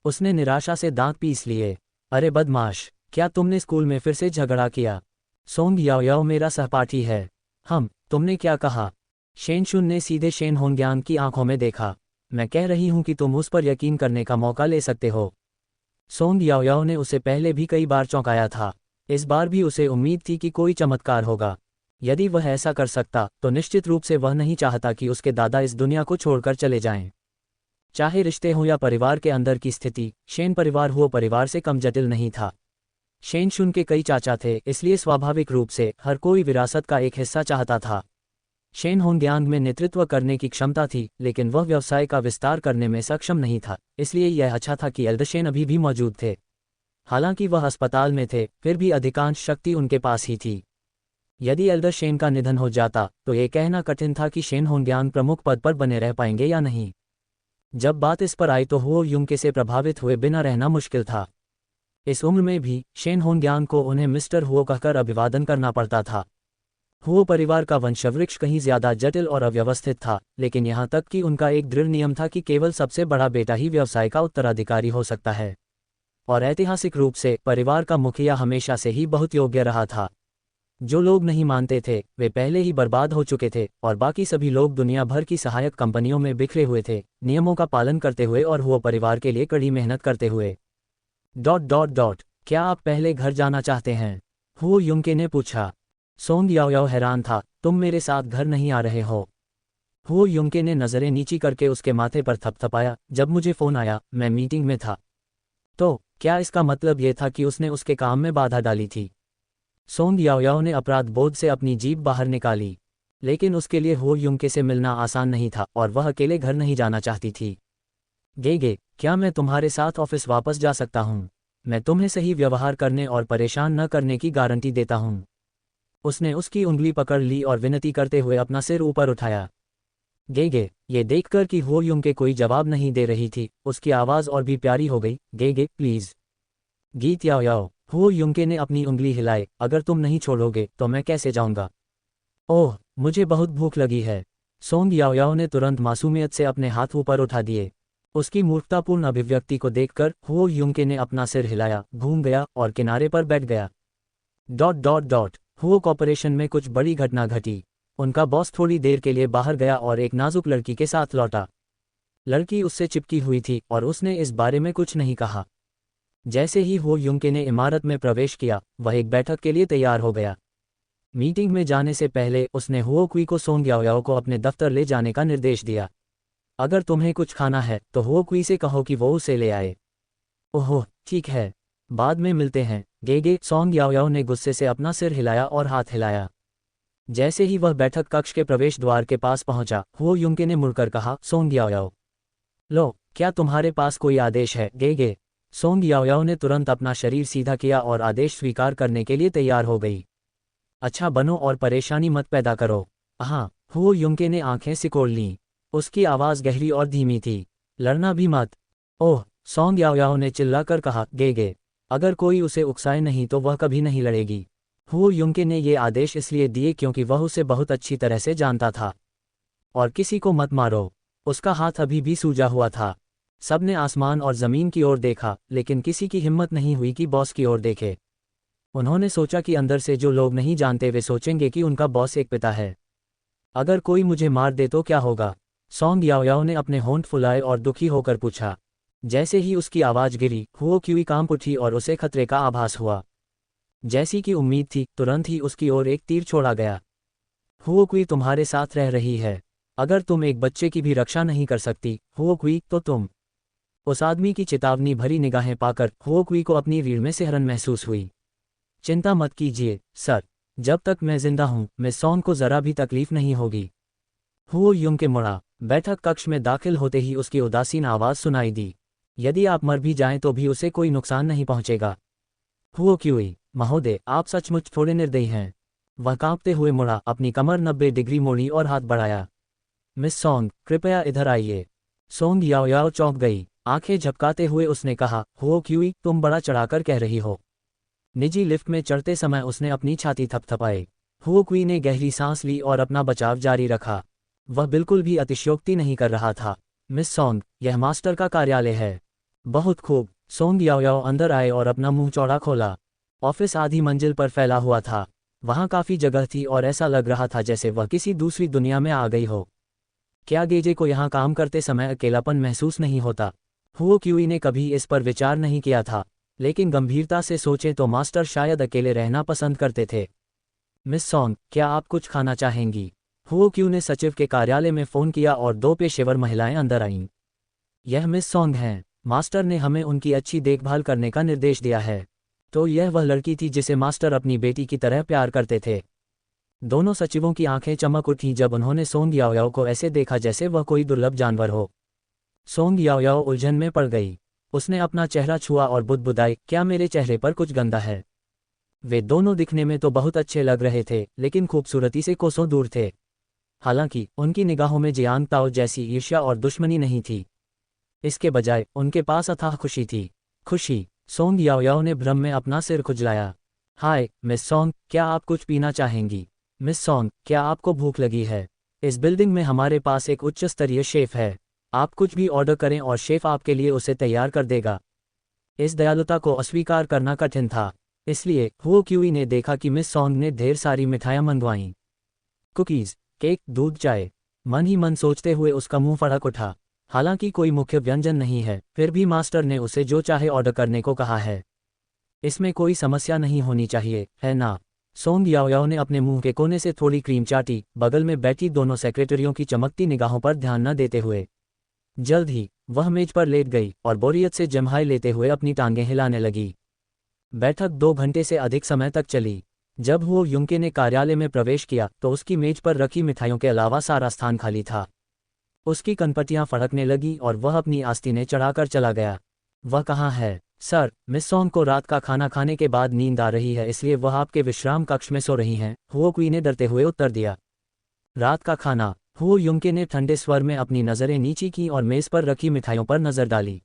उसने निराशा से दांत पीस लिए। अरे बदमाश, क्या तुमने स्कूल में फिर से झगड़ा किया? सोंग याओयाओ मेरा सहपाठी है। तुमने क्या कहा? शेन शुन ने सीधे शेन होंगयांग की आंखों में देखा। मैं कह रही हूं कि तुम उस पर यकीन करने का मौका ले सकते हो। सोंग याओयाओ ने उसे पहले भी कई बार चौंकाया था। इस बार भी उसे उम्मीद थी कि कोई चमत्कार होगा। यदि वह ऐसा कर सकता तो निश्चित रूप से वह नहीं चाहता कि उसके दादा इस दुनिया को छोड़कर चले जाएं। चाहे रिश्ते हों या परिवार के अंदर की स्थिति, शेन परिवार हुओ परिवार से कम जटिल नहीं था। शेन शुन के कई चाचा थे, इसलिए स्वाभाविक रूप से हर कोई विरासत का एक हिस्सा चाहता था। शेन होंगयांग में नेतृत्व करने की क्षमता थी, लेकिन वह व्यवसाय का विस्तार करने में सक्षम नहीं था, इसलिए यह अच्छा था कि एल्डर शेन अभी भी मौजूद थे। हालांकि वह अस्पताल में थे, फिर भी अधिकांश शक्ति उनके पास ही थी। यदि एल्डर शेन का निधन हो जाता तो ये कहना कठिन था कि शेन होंगयांग प्रमुख पद पर बने रह पाएंगे या नहीं। जब बात इस पर आई तो हुओ युंके से प्रभावित हुए बिना रहना मुश्किल था। इस उम्र में भी शेन होंगयांग को उन्हें मिस्टर हुओ कहकर अभिवादन करना पड़ता था। हुओ परिवार का वंशवृक्ष कहीं ज्यादा जटिल और अव्यवस्थित था, लेकिन यहाँ तक कि उनका एक दृढ़ नियम था कि केवल सबसे बड़ा बेटा ही व्यवसाय का उत्तराधिकारी हो सकता है। और ऐतिहासिक रूप से परिवार का मुखिया हमेशा से ही बहुत योग्य रहा था। जो लोग नहीं मानते थे वे पहले ही बर्बाद हो चुके थे, और बाकी सभी लोग दुनिया भर की सहायक कंपनियों में बिखरे हुए थे, नियमों का पालन करते हुए और हुओ परिवार के लिए कड़ी मेहनत करते हुए। ... क्या आप पहले घर जाना चाहते हैं? हुओ युंके ने पूछा। सोंग याओयाओ हैरान था। तुम मेरे साथ घर नहीं आ रहे हो? हुओ युंके ने नजरें नीची करके उसके माथे पर थपथपाया। जब मुझे फोन आया, मैं मीटिंग में था। तो क्या इसका मतलब ये था कि उसने उसके काम में बाधा डाली थी? सोंग याओयाओ ने अपराध बोध से अपनी जीभ बाहर निकाली। लेकिन उसके लिए हुओ युंके से मिलना आसान नहीं था, और वह अकेले घर नहीं जाना चाहती थी। गेगे, क्या मैं तुम्हारे साथ ऑफिस वापस जा सकता हूँ? मैं तुम्हें सही व्यवहार करने और परेशान न करने की गारंटी देता हूँ। उसने उसकी उंगली पकड़ ली और विनती करते हुए अपना सिर ऊपर उठाया। गेगे, ये देखकर कि हुओ युंके कोई जवाब नहीं दे रही थी, उसकी आवाज़ और भी प्यारी हो गई। गेगे, प्लीज़। गीत याओयाओ। हुओ युंके ने अपनी उंगली हिलाई। अगर तुम नहीं छोड़ोगे तो मैं कैसे जाऊंगा? ओह, मुझे बहुत भूख लगी है। सोंग याओयाओ ने तुरंत मासूमियत से अपने हाथ ऊपर उठा दिए। उसकी मूर्खतापूर्ण अभिव्यक्ति को देखकर हुओ युंके ने अपना सिर हिलाया, घूम गया और किनारे पर बैठ गया। ... हुओ कॉर्पोरेशन में कुछ बड़ी घटना घटी। उनका बॉस थोड़ी देर के लिए बाहर गया और एक नाजुक लड़की के साथ लौटा। लड़की उससे चिपकी हुई थी और उसने इस बारे में कुछ नहीं कहा। जैसे ही हुओ युंके ने इमारत में प्रवेश किया, वह एक बैठक के लिए तैयार हो गया। मीटिंग में जाने से पहले उसने हुओ क्वी को सोंग याओयाओ को अपने दफ्तर ले जाने का निर्देश दिया। अगर तुम्हें कुछ खाना है तो हुओ क्वी से कहो कि वो उसे ले आए। ओहो ठीक है, बाद में मिलते हैं गेगे। सोंग याओयाओ ने गुस्से से अपना सिर हिलाया और हाथ हिलाया। जैसे ही वह बैठक कक्ष के प्रवेश द्वार के पास पहुंचा, हुओ युंके ने मुड़कर कहा, सोंग याओयाओ, लो, क्या तुम्हारे पास कोई आदेश है गेगे? सोंग याओयाओ ने तुरंत अपना शरीर सीधा किया और आदेश स्वीकार करने के लिए तैयार हो गई। अच्छा बनो और परेशानी मत पैदा करो। हाँ, हुओ युंके ने आंखें सिकोड़ लीं। उसकी आवाज़ गहरी और धीमी थी। लड़ना भी मत। ओह, सोंग याओयाओ ने चिल्लाकर कहा, गेगे, अगर कोई उसे उकसाए नहीं तो वह कभी नहीं लड़ेगी। हुओ युंके ने ये आदेश इसलिए दिए क्योंकि वह उसे बहुत अच्छी तरह से जानता था। और किसी को मत मारो। उसका हाथ अभी भी सूजा हुआ था। सबने आसमान और ज़मीन की ओर देखा, लेकिन किसी की हिम्मत नहीं हुई कि बॉस की ओर देखे। उन्होंने सोचा कि अंदर से जो लोग नहीं जानते वे सोचेंगे कि उनका बॉस एक पिता है। अगर कोई मुझे मार दे तो क्या होगा? सोंग याओयाओ ने अपने होंठ फुलाए और दुखी होकर पूछा। जैसे ही उसकी आवाज़ गिरी, हुओ क्वी कांप उठी और उसे खतरे का आभास हुआ। जैसी कि उम्मीद थी, तुरंत ही उसकी ओर एक तीर छोड़ा गया। हुओ क्वी तुम्हारे साथ रह रही है। अगर तुम एक बच्चे की भी रक्षा नहीं कर सकती, हुओ क्वी, तो तुम। उस आदमी की चेतावनी भरी निगाहें पाकर हुओ क्वी को अपनी रीढ़ में सिहरन महसूस हुई। चिंता मत कीजिए सर, जब तक मैं जिंदा हूं मिस सोंग को जरा भी तकलीफ नहीं होगी। हुओ युंग के मुड़ा। बैठक कक्ष में दाखिल होते ही उसकी उदासीन आवाज़ सुनाई दी। यदि आप मर भी जाएं तो भी उसे कोई नुकसान नहीं पहुंचेगा। हुओ क्यूई, महोदय, आप सचमुच थोड़े निर्दयी हैं। वह कांपते हुए मुड़ा, अपनी कमर 90 डिग्री मोड़ी और हाथ बढ़ाया। मिस सोंग, कृपया इधर आइए। सोंग याओयाओ चौंक गई। आंखें झपकाते हुए उसने कहा, हुओ क्यूई, तुम बड़ा चढ़ाकर कह रही हो। निजी लिफ्ट में चढ़ते समय उसने अपनी छाती थपथपाई। हुओ क्वी ने गहरी सांस ली और अपना बचाव जारी रखा। वह बिल्कुल भी अतिशयोक्ति नहीं कर रहा था। मिस सोंग, यह मास्टर का कार्यालय है। बहुत खूब। सोंग याओयाओ अंदर आए और अपना मुंह चौड़ा खोला। ऑफिस आधी मंजिल पर फैला हुआ था। वहां काफी जगह थी और ऐसा लग रहा था जैसे वह किसी दूसरी दुनिया में आ गई हो। क्या गेजे को यहाँ काम करते समय अकेलापन महसूस नहीं होता? हुओ क्यूई ने कभी इस पर विचार नहीं किया था, लेकिन गंभीरता से सोचें तो मास्टर शायद अकेले रहना पसंद करते थे। मिस सोंग, क्या आप कुछ खाना चाहेंगी? हुओ क्यू ने सचिव के कार्यालय में फ़ोन किया और 2 पेशेवर महिलाएं अंदर आईं। यह मिस सोंग हैं। मास्टर ने हमें उनकी अच्छी देखभाल करने का निर्देश दिया है। तो यह वह लड़की थी जिसे मास्टर अपनी बेटी की तरह प्यार करते थे। दोनों सचिवों की आंखें चमक उठीं जब उन्होंने सोंग याओयाओ को ऐसे देखा जैसे वह कोई दुर्लभ जानवर हो। सोंग याओयाओ उलझन में पड़ गई। उसने अपना चेहरा छुआ और बुदबुदाई, क्या मेरे चेहरे पर कुछ गंदा है? वे दोनों दिखने में तो बहुत अच्छे लग रहे थे, लेकिन खूबसूरती से कोसों दूर थे। हालांकि उनकी निगाहों में जियांग ताओ जैसी ईर्ष्या और दुश्मनी नहीं थी। इसके बजाय उनके पास अथाह खुशी थी। खुशी। सोंग याओयाओ ने भ्रम में अपना सिर खुजलाया। हाय मिस सोंग, क्या आप कुछ पीना चाहेंगी? मिस सोंग, क्या आपको भूख लगी है? इस बिल्डिंग में हमारे पास एक उच्च स्तरीय शेफ है। आप कुछ भी ऑर्डर करें और शेफ आपके लिए उसे तैयार कर देगा। इस दयालुता को अस्वीकार करना कठिन था। इसलिए हुओ क्यूई ने देखा कि मिस सोंग ने ढेर सारी मिठाइयाँ मंगवाईं। कुकीज़, केक, दूध, चाय। मन ही मन सोचते हुए उसका मुंह फड़क उठा। हालांकि कोई मुख्य व्यंजन नहीं है, फिर भी मास्टर ने उसे जो चाहे ऑर्डर करने को कहा है। इसमें कोई समस्या नहीं होनी चाहिए, है ना? सोंग याओयाओ ने अपने मुंह के कोने से थोड़ी क्रीम चाटी, बगल में बैठी दोनों सेक्रेटरियों की चमकती निगाहों पर ध्यान न देते हुए। जल्द ही वह मेज पर लेट गई और बोरियत से जम्हाई लेते हुए अपनी टांगें हिलाने लगी। बैठक 2 घंटे से अधिक समय तक चली। जब हुओ युंके ने कार्यालय में प्रवेश किया तो उसकी मेज पर रखी मिठाइयों के अलावा सारा स्थान खाली था। उसकी कनपटियां फड़कने लगी और वह अपनी आस्तीनें चढ़ाकर चला गया। वह कहाँ है? सर, मिस सोंग को रात का खाना खाने के बाद नींद आ रही है, इसलिए वह आपके विश्राम कक्ष में सो रही हैं, हुओ क्वी ने डरते हुए उत्तर दिया। रात का खाना? हुओ युंके ने ठंडे स्वर में अपनी नज़रें नीची की और मेज़ पर रखी मिठाइयों पर नज़र डाली।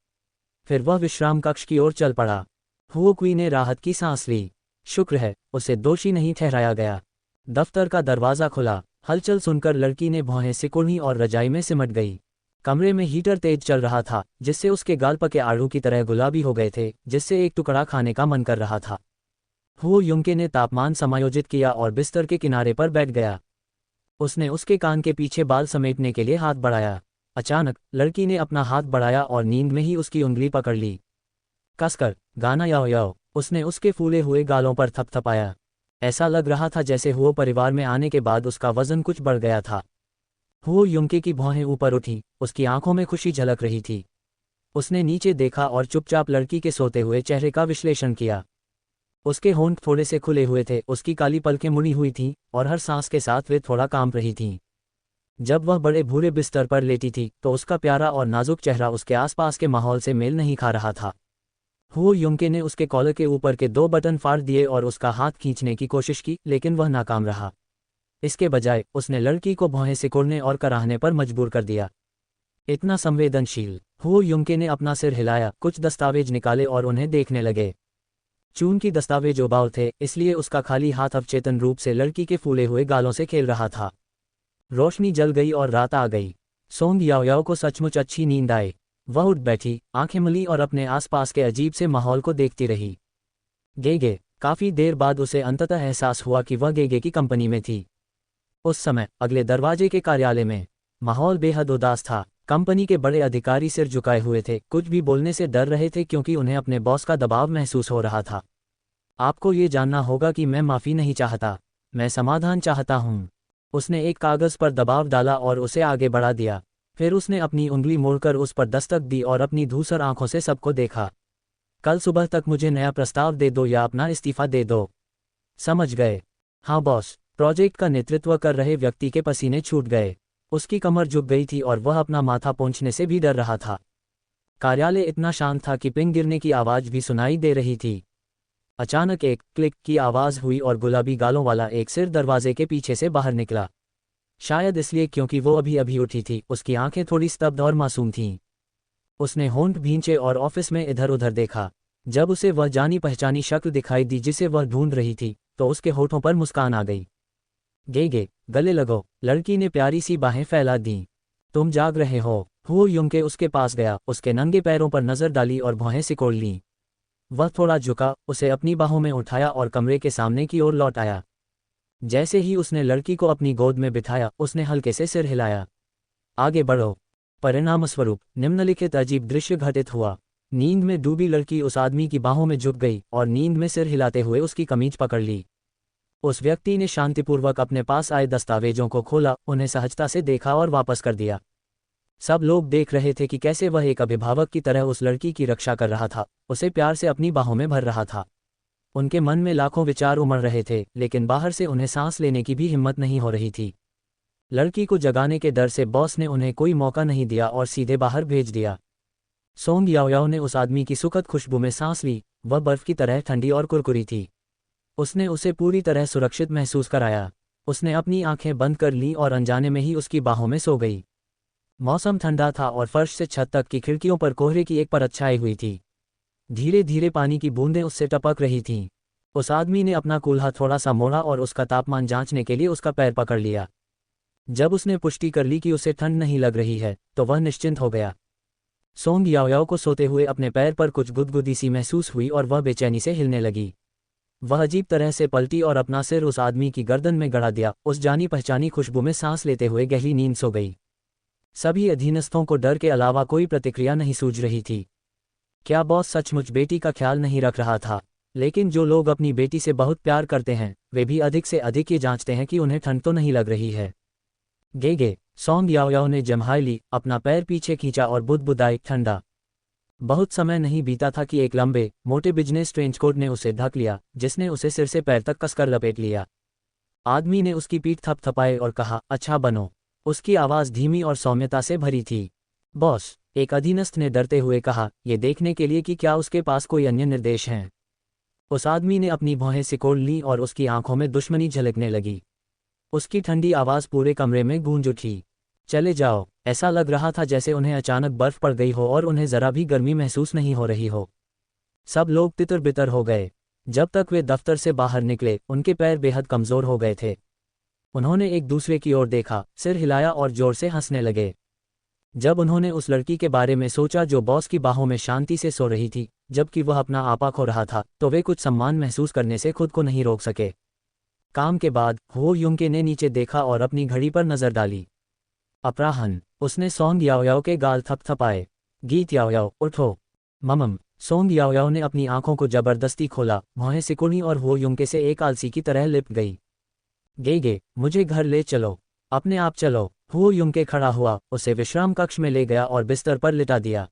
फिर वह विश्राम कक्ष की ओर चल पड़ा। हुओ क्वी ने राहत की सांस ली। शुक्र है, उसे दोषी नहीं ठहराया गया। दफ्तर का दरवाज़ा खुला। हलचल सुनकर लड़की ने भौहें सिकुड़ी और रजाई में सिमट गई। कमरे में हीटर तेज चल रहा था, जिससे उसके गाल पके आलू की तरह गुलाबी हो गए थे, जिससे एक टुकड़ा खाने का मन कर रहा था। हुओ युंके ने तापमान समायोजित किया और बिस्तर के किनारे पर बैठ गया। उसने उसके कान के पीछे बाल समेटने के लिए हाथ बढ़ाया। अचानक लड़की ने अपना हाथ बढ़ाया और नींद में ही उसकी उंगली पकड़ ली। कसकर, गाना याओ याओ, उसने उसके फूले हुए गालों पर थपथपाया। ऐसा लग रहा था जैसे हुओ परिवार में आने के बाद उसका वजन कुछ बढ़ गया था। हुओ युंके की भौहें ऊपर उठी, उसकी आंखों में खुशी झलक रही थी। उसने नीचे देखा और चुपचाप लड़की के सोते हुए चेहरे का विश्लेषण किया। उसके होंठ थोड़े से खुले हुए थे, उसकी काली पलकें मुड़ी हुई थीं, और हर सांस के साथ वे थोड़ा कांप रही थीं। जब वह बड़े भूरे बिस्तर पर लेटी थी तो उसका प्यारा और नाजुक चेहरा उसके आसपास के माहौल से मेल नहीं खा रहा था। हुओ युंके ने उसके कॉलर के ऊपर के 2 बटन फाड़ दिए और उसका हाथ खींचने की कोशिश की, लेकिन वह नाकाम रहा। इसके बजाय उसने लड़की को भौहें सिकोड़ने और कराहने पर मजबूर कर दिया। इतना संवेदनशील। हुओ युंके ने अपना सिर हिलाया, कुछ दस्तावेज निकाले और उन्हें देखने लगे। चून की दस्तावेज उबाऊ थे, इसलिए उसका खाली हाथ अवचेतन रूप से लड़की के फूले हुए गालों से खेल रहा था। रोशनी जल गई और रात आ गई। सोंग याओयाओ को सचमुच अच्छी नींद आई। वह उठ बैठी, आंखें मली और अपने आसपास के अजीब से माहौल को देखती रही। गेगे। काफी देर बाद उसे अंततः एहसास हुआ कि वह गेगे की कंपनी में थी। उस समय अगले दरवाजे के कार्यालय में माहौल बेहद उदास था। कंपनी के बड़े अधिकारी सिर झुकाए हुए थे, कुछ भी बोलने से डर रहे थे क्योंकि उन्हें अपने बॉस का दबाव महसूस हो रहा था। आपको ये जानना होगा कि मैं माफी नहीं चाहता, मैं समाधान चाहता हूँ। उसने एक कागज पर दबाव डाला और उसे आगे बढ़ा दिया। फिर उसने अपनी उंगली मोड़कर उस पर दस्तक दी और अपनी धूसर आंखों से सबको देखा। कल सुबह तक मुझे नया प्रस्ताव दे दो या अपना इस्तीफा दे दो। समझ गए? हाँ बॉस। प्रोजेक्ट का नेतृत्व कर रहे व्यक्ति के पसीने छूट गए। उसकी कमर झुक गई थी और वह अपना माथा पोंछने से भी डर रहा था। कार्यालय इतना शांत था कि पिंग गिरने की आवाज भी सुनाई दे रही थी। अचानक एक क्लिक की आवाज हुई और गुलाबी गालों वाला एक सिर दरवाजे के पीछे से बाहर निकला। शायद इसलिए क्योंकि वो अभी अभी उठी थी, उसकी आंखें थोड़ी स्तब्ध और मासूम थीं। उसने होंठ भींचे और ऑफिस में इधर उधर देखा। जब उसे वह जानी पहचानी शक्ल दिखाई दी जिसे वह ढूंढ रही थी, तो उसके होठों पर मुस्कान आ गई। गेगे, गले लगो। लड़की ने प्यारी सी बाहें फैला दीं। तुम जाग रहे हो? हुओ युंके उसके पास गया, उसके नंगे पैरों पर नजर डाली और भौहें सिकोड़ लीं। वह थोड़ा झुका, उसे अपनी बाहों में उठाया और कमरे के सामने की ओर लौट आया। जैसे ही उसने लड़की को अपनी गोद में बिठाया, उसने हल्के से सिर हिलाया। आगे बढ़ो। परिणामस्वरूप निम्नलिखित अजीब दृश्य घटित हुआ। नींद में डूबी लड़की उस आदमी की बाहों में झुक गई और नींद में सिर हिलाते हुए उसकी कमीज पकड़ ली। उस व्यक्ति ने शांतिपूर्वक अपने पास आए दस्तावेजों को खोला, उन्हें सहजता से देखा और वापस कर दिया। सब लोग देख रहे थे कि कैसे वह एक अभिभावक की तरह उस लड़की की रक्षा कर रहा था, उसे प्यार से अपनी बाहों में भर रहा था। उनके मन में लाखों विचार उमड़ रहे थे, लेकिन बाहर से उन्हें सांस लेने की भी हिम्मत नहीं हो रही थी। लड़की को जगाने के डर से बॉस ने उन्हें कोई मौका नहीं दिया और सीधे बाहर भेज दिया। सोंग याओयाओ ने उस आदमी की सुखद खुशबू में सांस ली। वह बर्फ की तरह ठंडी और कुरकुरी थी। उसने उसे पूरी तरह सुरक्षित महसूस कराया। उसने अपनी आंखें बंद कर लीं और अनजाने में ही उसकी बाहों में सो गई। मौसम ठंडा था और फर्श से छत तक की खिड़कियों पर कोहरे की एक परत छाई हुई थी। धीरे धीरे पानी की बूंदें उससे टपक रही थीं। उस आदमी ने अपना कूल्हा थोड़ा सा मोड़ा और उसका तापमान जांचने के लिए उसका पैर पकड़ लिया। जब उसने पुष्टि कर ली कि उसे ठंड नहीं लग रही है, तो वह निश्चिंत हो गया। सोंग याओयाओ को सोते हुए अपने पैर पर कुछ गुदगुदी सी महसूस हुई और वह बेचैनी से हिलने लगी। वह अजीब तरह से पलटी और अपना सिर उस आदमी की गर्दन में गड़ा दिया। उस जानी पहचानी खुशबू में सांस लेते हुए गहरी नींद सो गई। सभी अधीनस्थों को डर के अलावा कोई प्रतिक्रिया नहीं सूझ रही थी। क्या बॉस सचमुच बेटी का ख्याल नहीं रख रहा था? लेकिन जो लोग अपनी बेटी से बहुत प्यार करते हैं, वे भी अधिक से अधिक ये जांचते हैं कि उन्हें ठंड तो नहीं लग रही है। गेगे। सोंग याओयाओ ने जम्हाई ली, अपना पैर पीछे खींचा और बुदबुदाई, ठंडा। बहुत समय नहीं बीता था कि एक लंबे मोटे बिजनेस ट्रेंचकोट ने उसे ढक लिया, जिसने उसे सिर से पैर तक कसकर लपेट लिया। आदमी ने उसकी पीठ थपथपाए और कहा, अच्छा बनो। उसकी आवाज़ धीमी और सौम्यता से भरी थी। बॉस, एक अधीनस्थ ने डरते हुए कहा, ये देखने के लिए कि क्या उसके पास कोई अन्य निर्देश हैं। उस आदमी ने अपनी भौहें सिकोड़ लीं और उसकी आंखों में दुश्मनी झलकने लगी। उसकी ठंडी आवाज़ पूरे कमरे में गूंज उठी। चले जाओ। ऐसा लग रहा था जैसे उन्हें अचानक बर्फ पड़ गई हो और उन्हें जरा भी गर्मी महसूस नहीं हो रही हो। सब लोग तितर बितर हो गए। जब तक वे दफ्तर से बाहर निकले, उनके पैर बेहद कमज़ोर हो गए थे। उन्होंने एक दूसरे की ओर देखा, सिर हिलाया और जोर से हंसने लगे। जब उन्होंने उस लड़की के बारे में सोचा जो बॉस की बाहों में शांति से सो रही थी, जबकि वह अपना आपा खो रहा था, तो वे कुछ सम्मान महसूस करने से खुद को नहीं रोक सके। काम के बाद हुओ युंके ने नीचे देखा और अपनी घड़ी पर नजर डाली। अपराह्न। उसने सोंग याओयाओ के गाल थपथपाए। गीत याओयाओ, उठो। ममम। सोंग याओयाओ ने अपनी आंखों को जबरदस्ती खोला, भौहें सिकुड़ी और वो युंके से एक आलसी की तरह लिपट गई। गे, मुझे घर ले चलो। अपने आप चलो। हुओ युंके खड़ा हुआ, उसे विश्राम कक्ष में ले गया और बिस्तर पर लिटा दिया।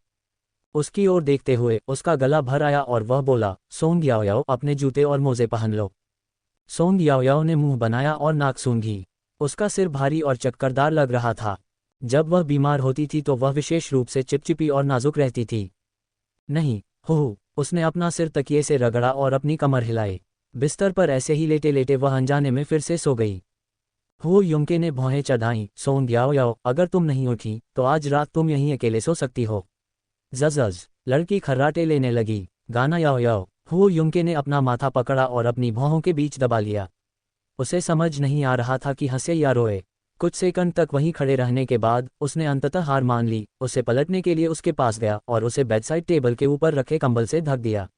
उसकी ओर देखते हुए उसका गला भर आया और वह बोला, सोंग याओयाओ, अपने जूते और मोजे पहन लो। सोंग याओयाओ ने मुंह बनाया और नाक सूंघी। उसका सिर भारी और चक्करदार लग रहा था। जब वह बीमार होती थी तो वह विशेष रूप से चिपचिपी और नाजुक रहती थी। नहीं, हो, उसने अपना सिर तकिए से रगड़ा और अपनी कमर हिलाई। बिस्तर पर ऐसे ही लेटे लेटे वह अनजाने में फिर से सो गई। हुओ युंके ने भौहें चढ़ाईं, सोंग याओयाओ, अगर तुम नहीं उठी तो आज रात तुम यहीं अकेले सो सकती हो। जज, लड़की खर्राटे लेने लगी। गाना याओयाओ। हुओ युंके ने अपना माथा पकड़ा और अपनी भौहों के बीच दबा लिया। उसे समझ नहीं आ रहा था कि हंसे या रोए। कुछ सेकंड तक वहीं खड़े रहने के बाद उसने अंततः हार मान ली। उसे पलटने के लिए उसके पास गया और उसे बेडसाइड टेबल के ऊपर रखे कंबल से ढक दिया।